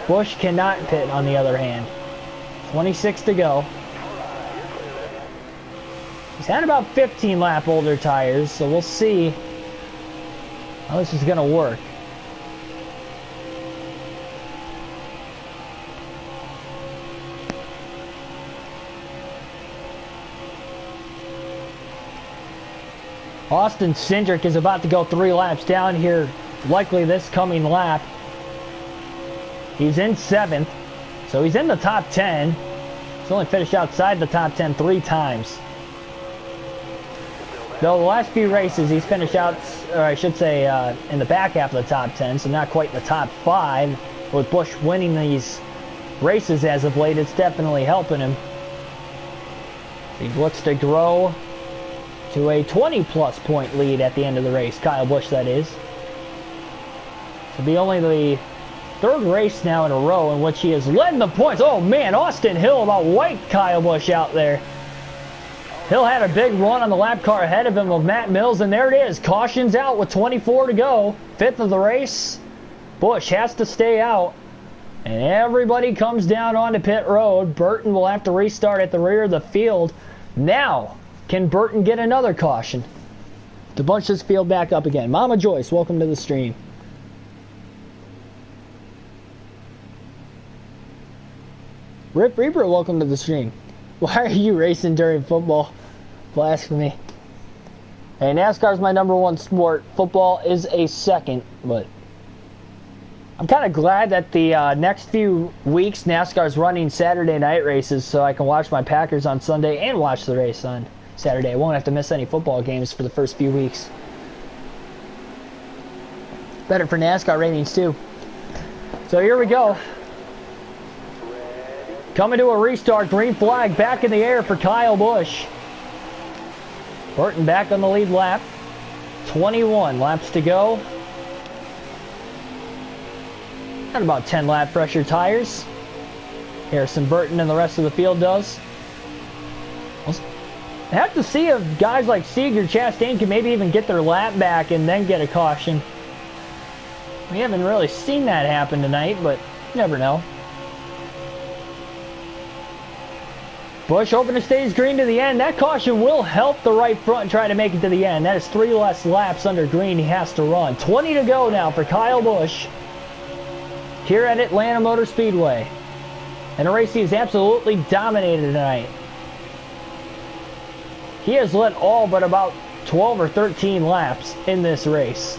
Speaker 1: Busch cannot pit on the other hand. 26 to go. He's had about 15 lap older tires, so we'll see how this is going to work. Austin Cindric is about to go 3 laps down here, likely this coming lap. He's in 7th, so he's in the top 10. He's only finished outside the top 10 3 times. Though the last few races he's finished out, or I should say in the back half of the top 10, so not quite the top 5. With Busch winning these races as of late, it's definitely helping him. He looks to grow to a 20-plus point lead at the end of the race. Kyle Busch, that is. It'll be only the 3rd race now in a row in which he has led the points. Oh man, Austin Hill about wiped Kyle Busch out there. Hill had a big run on the lap car ahead of him of Matt Mills, and there it is. Caution's out with 24 to go. 5th of the race. Busch has to stay out. And everybody comes down onto pit road. Burton will have to restart at the rear of the field. Now, can Burton get another caution to bunch this field back up again? Mama Joyce, welcome to the stream. Rip Reaper, welcome to the stream. Why are you racing during football? Blasphemy. Hey, NASCAR is my #1 sport. Football is a second, but I'm kind of glad that the next few weeks NASCAR's running Saturday night races so I can watch my Packers on Sunday and watch the race on Saturday. I won't have to miss any football games for the first few weeks. Better for NASCAR ratings too. So here we go. Coming to a restart. Green flag back in the air for Kyle Busch. Burton back on the lead lap. 21 laps to go. Got about 10 lap pressure tires. Harrison Burton and the rest of the field does. I have to see if guys like Sieg or Chastain can maybe even get their lap back and then get a caution. We haven't really seen that happen tonight, but you never know. Busch hoping to stays green to the end. That caution will help the right front try to make it to the end. That is 3 less laps under green he has to run. 20 to go now for Kyle Busch here at Atlanta Motor Speedway. And a race he has absolutely dominated tonight. He has led all but about 12 or 13 laps in this race.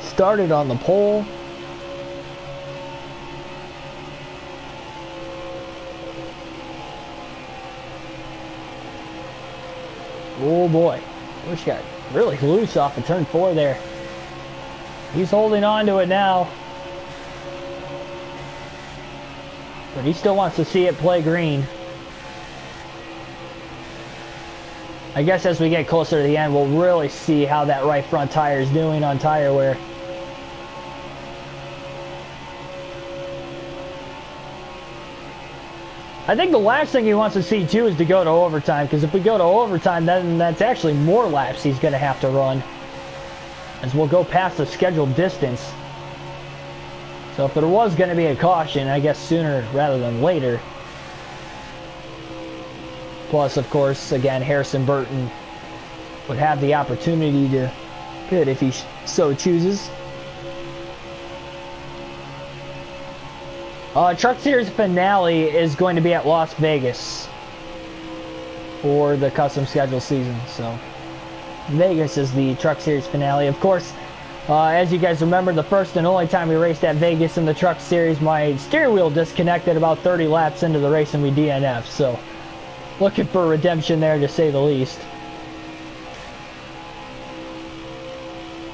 Speaker 1: Started on the pole. Oh boy, Busch got really loose off of turn 4 there. He's holding on to it now. But he still wants to see it play green. I guess as we get closer to the end, we'll really see how that right front tire is doing on tire wear. I think the last thing he wants to see too is to go to overtime, because if we go to overtime, then that's actually more laps he's going to have to run, as we'll go past the scheduled distance. So if there was going to be a caution, I guess sooner rather than later. Plus, of course, again, Harrison Burton would have the opportunity to pit if he so chooses. Truck Series finale is going to be at Las Vegas for the custom schedule season. So Vegas is the Truck Series finale. Of course, as you guys remember, the first and only time we raced at Vegas in the Truck Series, my steering wheel disconnected about 30 laps into the race and we DNF'd. So looking for redemption there, to say the least.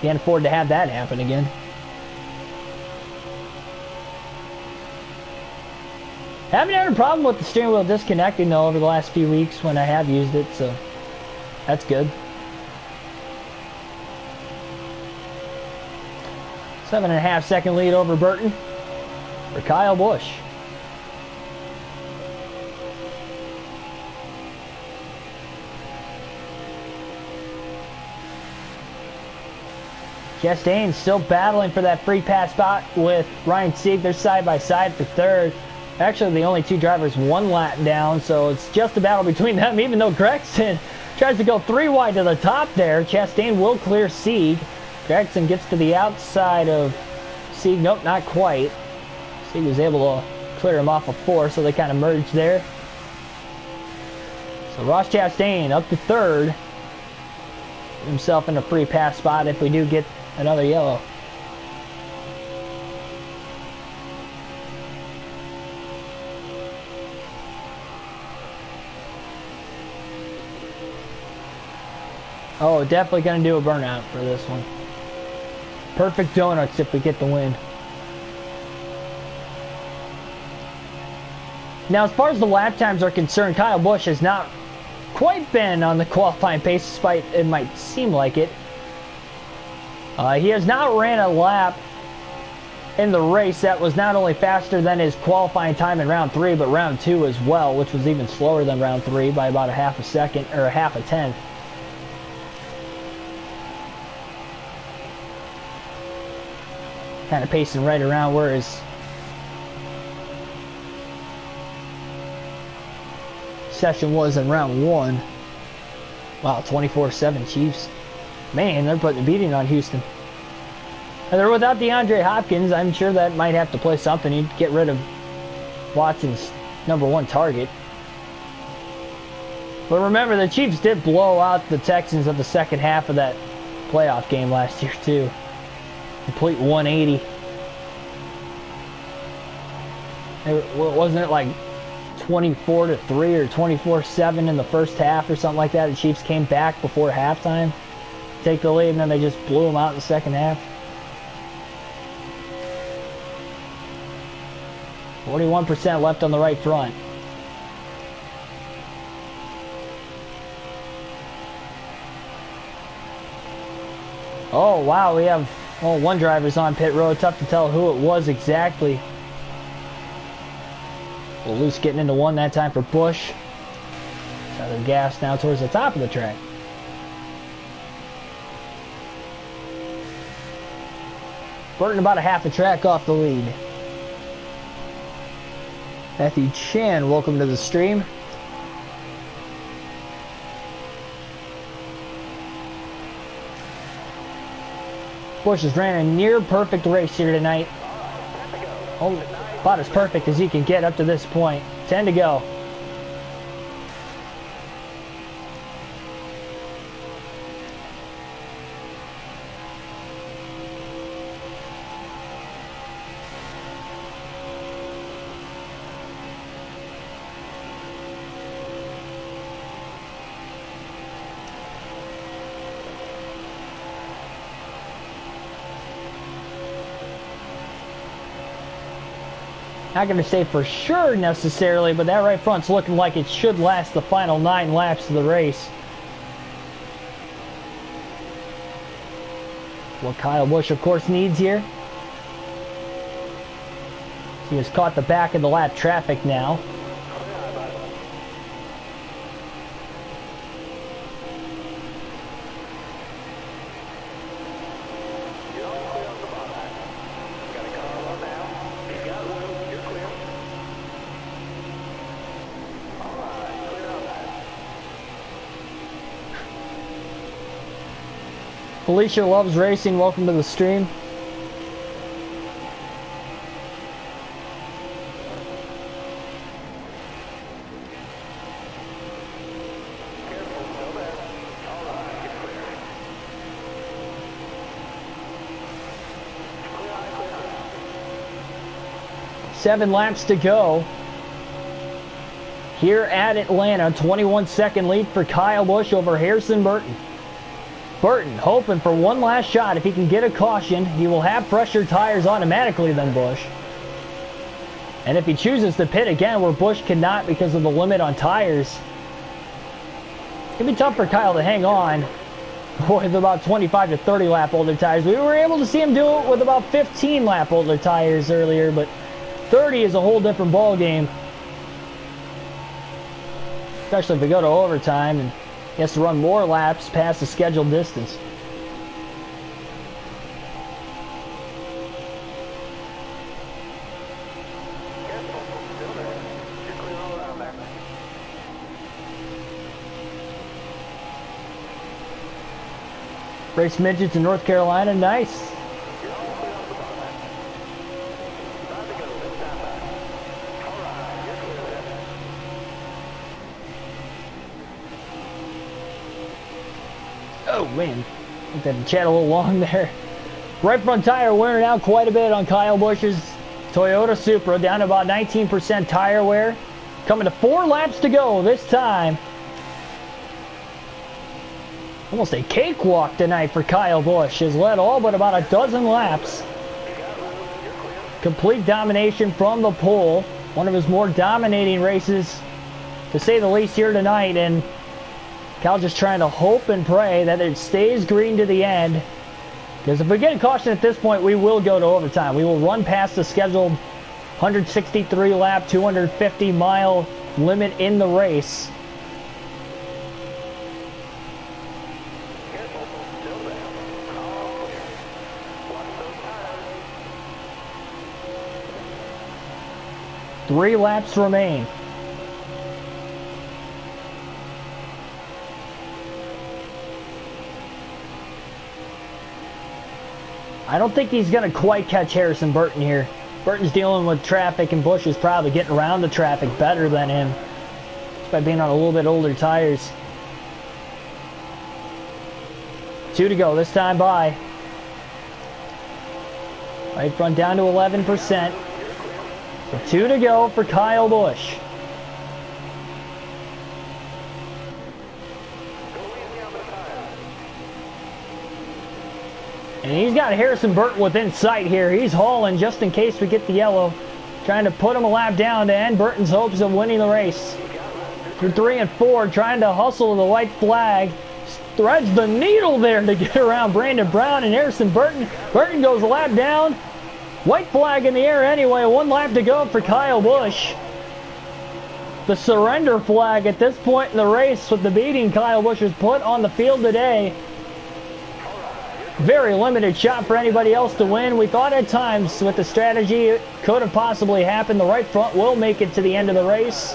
Speaker 1: Can't afford to have that happen again. Haven't had a problem with the steering wheel disconnecting though over the last few weeks when I have used it, so that's good. 7.5 second lead over Burton for Kyle Busch. Chastain still battling for that free pass spot with Ryan Sieg. They're side by side for third. Actually, the only two drivers 1 lap down, so it's just a battle between them, even though Gregson tries to go 3 wide to the top there. Chastain will clear Sieg. Gregson gets to the outside of Sieg. Nope, not quite. Sieg was able to clear him off of 4, so they kind of merged there. So Ross Chastain up to third. Put himself in a free pass spot if we do get another yellow. Oh, definitely going to do a burnout for this one. Perfect donuts if we get the win. Now, as far as the lap times are concerned, Kyle Busch has not quite been on the qualifying pace, despite it might seem like it. He has not ran a lap in the race that was not only faster than his qualifying time in round 3, but round 2 as well, which was even slower than round 3 by about a half a second, or a half a tenth. Kind of pacing right around where his session was in round 1. Wow, 24-7 Chiefs. Man, they're putting a beating on Houston. And they're without DeAndre Hopkins. I'm sure that might have to play something. He'd get rid of Watson's #1 target. But remember, the Chiefs did blow out the Texans of the second half of that playoff game last year, too. Complete 180. Wasn't it like 24-3 or 24-7 in the first half or something like that? The Chiefs came back before halftime, take the lead, and then they just blew them out in the second half. 41% left on the right front. Oh, wow, we have one driver's on pit road. Tough to tell who it was exactly. Well, Loose getting into one that time for Busch. So they're gas now towards the top of the track. Burton about a half a track off the lead. Matthew Chan, welcome to the stream. Busch has ran a near perfect race here tonight. Oh, about as perfect as he can get up to this point. 10 to go. Not going to say for sure necessarily, but that right front's looking like it should last the final 9 laps of the race. What Kyle Busch, of course, needs here. He has caught the back of the lap traffic now. Felicia loves racing. Welcome to the stream. Seven laps to go here at Atlanta. 21-second lead for Kyle Busch over Harrison Burton. Burton hoping for one last shot. If he can get a caution, he will have fresher tires automatically than Busch. And if he chooses to pit again where Busch cannot because of the limit on tires, it's going to be tough for Kyle to hang on with about 25 to 30 lap older tires. We were able to see him do it with about 15 lap older tires earlier, but 30 is a whole different ball game. Especially if we go to overtime and he has to run more laps past the scheduled distance. Race midgets in North Carolina, nice. Oh man, I think that chat a little long there. Right front tire wearing out quite a bit on Kyle Busch's Toyota Supra, down to about 19% tire wear. Coming to 4 laps to go this time. Almost a cakewalk tonight for Kyle Busch. Has led all but about a dozen laps. Complete domination from the pole. One of his more dominating races, to say the least, here tonight. And Kyle just trying to hope and pray that it stays green to the end. Because if we get a caution at this point, we will go to overtime. We will run past the scheduled 163 lap, 250 mile limit in the race. Three laps remain. I don't think he's going to quite catch Harrison Burton here. Burton's dealing with traffic, and Busch is probably getting around the traffic better than him, just by being on a little bit older tires. 2 to go this time by. Right front down to 11%. So 2 to go for Kyle Busch. And he's got Harrison Burton within sight here. He's hauling just in case we get the yellow. Trying to put him a lap down to end Burton's hopes of winning the race. Through 3 and 4, trying to hustle the white flag. Threads the needle there to get around Brandon Brown and Harrison Burton. Burton goes a lap down. White flag in the air anyway. 1 lap to go for Kyle Busch. The surrender flag at this point in the race with the beating Kyle Busch has put on the field today. Very limited shot for anybody else to win. We thought at times with the strategy it could have possibly happened. The right front will make it to the end of the race.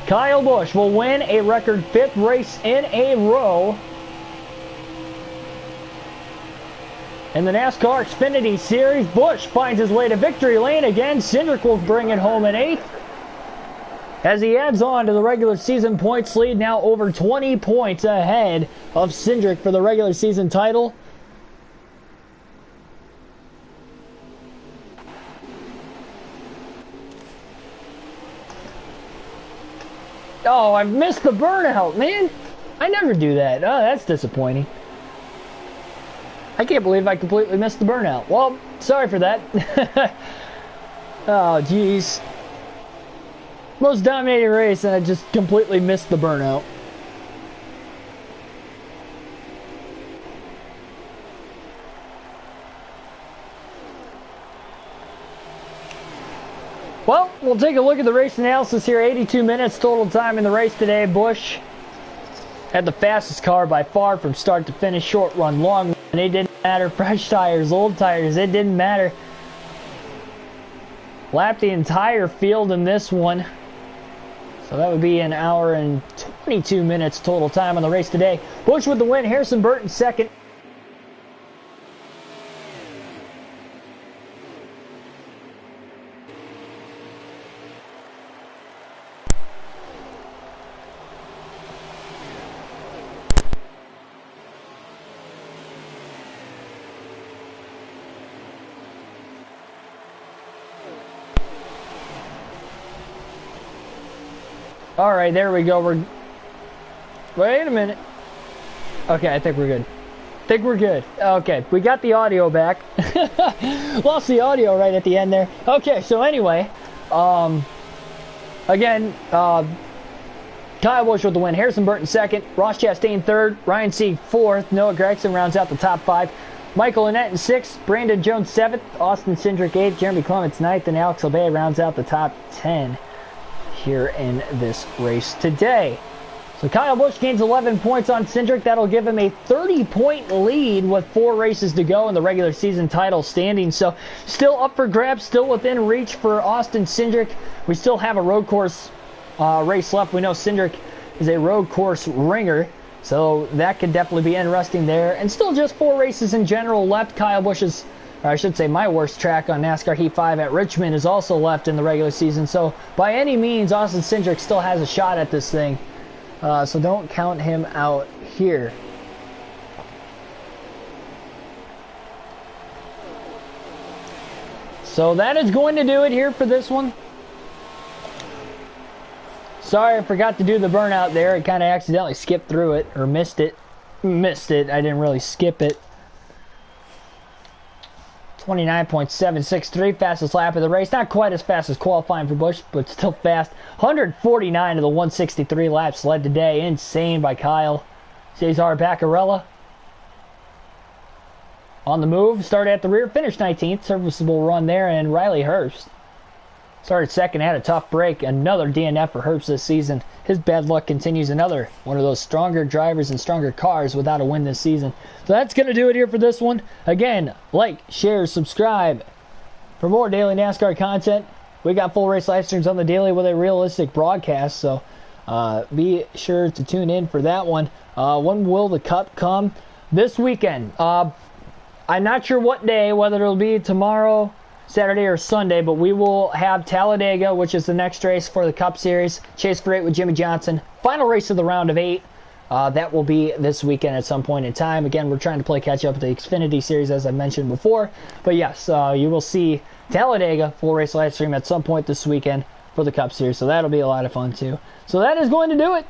Speaker 1: Kyle Busch will win a record 5th race in a row in the NASCAR Xfinity Series. Busch finds his way to victory lane again. Cindric will bring it home in 8th as he adds on to the regular season points lead, now over 20 points ahead of Cindric for the regular season title. Oh, I missed the burnout, man. I never do that. Oh, that's disappointing. I can't believe I completely missed the burnout. Well, sorry for that. Oh, jeez. Most dominating race, and I just completely missed the burnout. Well, we'll take a look at the race analysis here. 82 minutes total time in the race today. Busch had the fastest car by far from start to finish. Short run, long run, it didn't matter. Fresh tires, old tires, it didn't matter. Lapped the entire field in this one. So that would be an hour and 22 minutes total time on the race today. Busch with the win. Harrison Burton second. All right, there we go. Wait a minute. Okay, I think we're good. Okay, we got the audio back. Lost the audio right at the end there. Okay, so anyway, again, Kyle Busch with the win. Harrison Burton second. Ross Chastain third. Ryan Sieg fourth. Noah Gragson rounds out the top 5. Michael Annett in 6th. Brandon Jones 7th. Austin Cindric 8th. Jeremy Clements 9th. And Alex Albea rounds out the top 10. Here in this race today. So Kyle Busch gains 11 points on Cindric. That'll give him a 30-point lead with 4 races to go in the regular season title standing. So still up for grabs, still within reach for Austin Cindric. We still have a road course race left. We know Cindric is a road course ringer, so that could definitely be interesting there. And still just 4 races in general left. Kyle Busch's, or I should say my worst track on NASCAR Heat 5 at Richmond, is also left in the regular season. So by any means, Austin Cindric still has a shot at this thing. So don't count him out here. So that is going to do it here for this one. Sorry, I forgot to do the burnout there. I kind of accidentally skipped through it, or missed it. I didn't really skip it. 29.763, fastest lap of the race. Not quite as fast as qualifying for Busch, but still fast. 149 of the 163 laps led today. Insane by Kyle. Cesar Baccarella on the move. Started at the rear, finished 19th. Serviceable run there. And Riley Herbst started second, had a tough break. Another DNF for Herbst this season. His bad luck continues. Another one of those stronger drivers and stronger cars without a win this season. So that's going to do it here for this one. Again, like, share, subscribe for more daily NASCAR content. We got full race live streams on the daily with a realistic broadcast. So be sure to tune in for that one. When will the Cup come? This weekend. I'm not sure what day, whether it'll be tomorrow, Saturday, or Sunday, but we will have Talladega, which is the next race for the Cup Series. Chase for 8 with Jimmy Johnson. Final race of the round of 8. That will be this weekend at some point in time. Again, we're trying to play catch up with the Xfinity Series, as I mentioned before. But yes, you will see Talladega full race live stream at some point this weekend for the Cup Series, so that'll be a lot of fun too. So that is going to do it.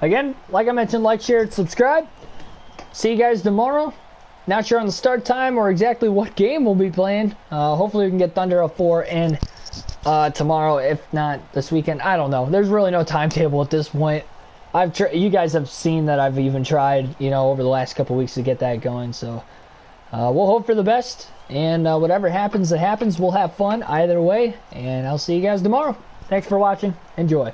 Speaker 1: Again, like I mentioned, like, share, and subscribe. See you guys tomorrow. Not sure on the start time or exactly what game we'll be playing. Hopefully we can get Thunder 04 in tomorrow, if not this weekend. I don't know. There's really no timetable at this point. You guys have seen that I've even tried, over the last couple weeks to get that going. So we'll hope for the best, and whatever happens, that happens. We'll have fun either way, and I'll see you guys tomorrow. Thanks for watching. Enjoy.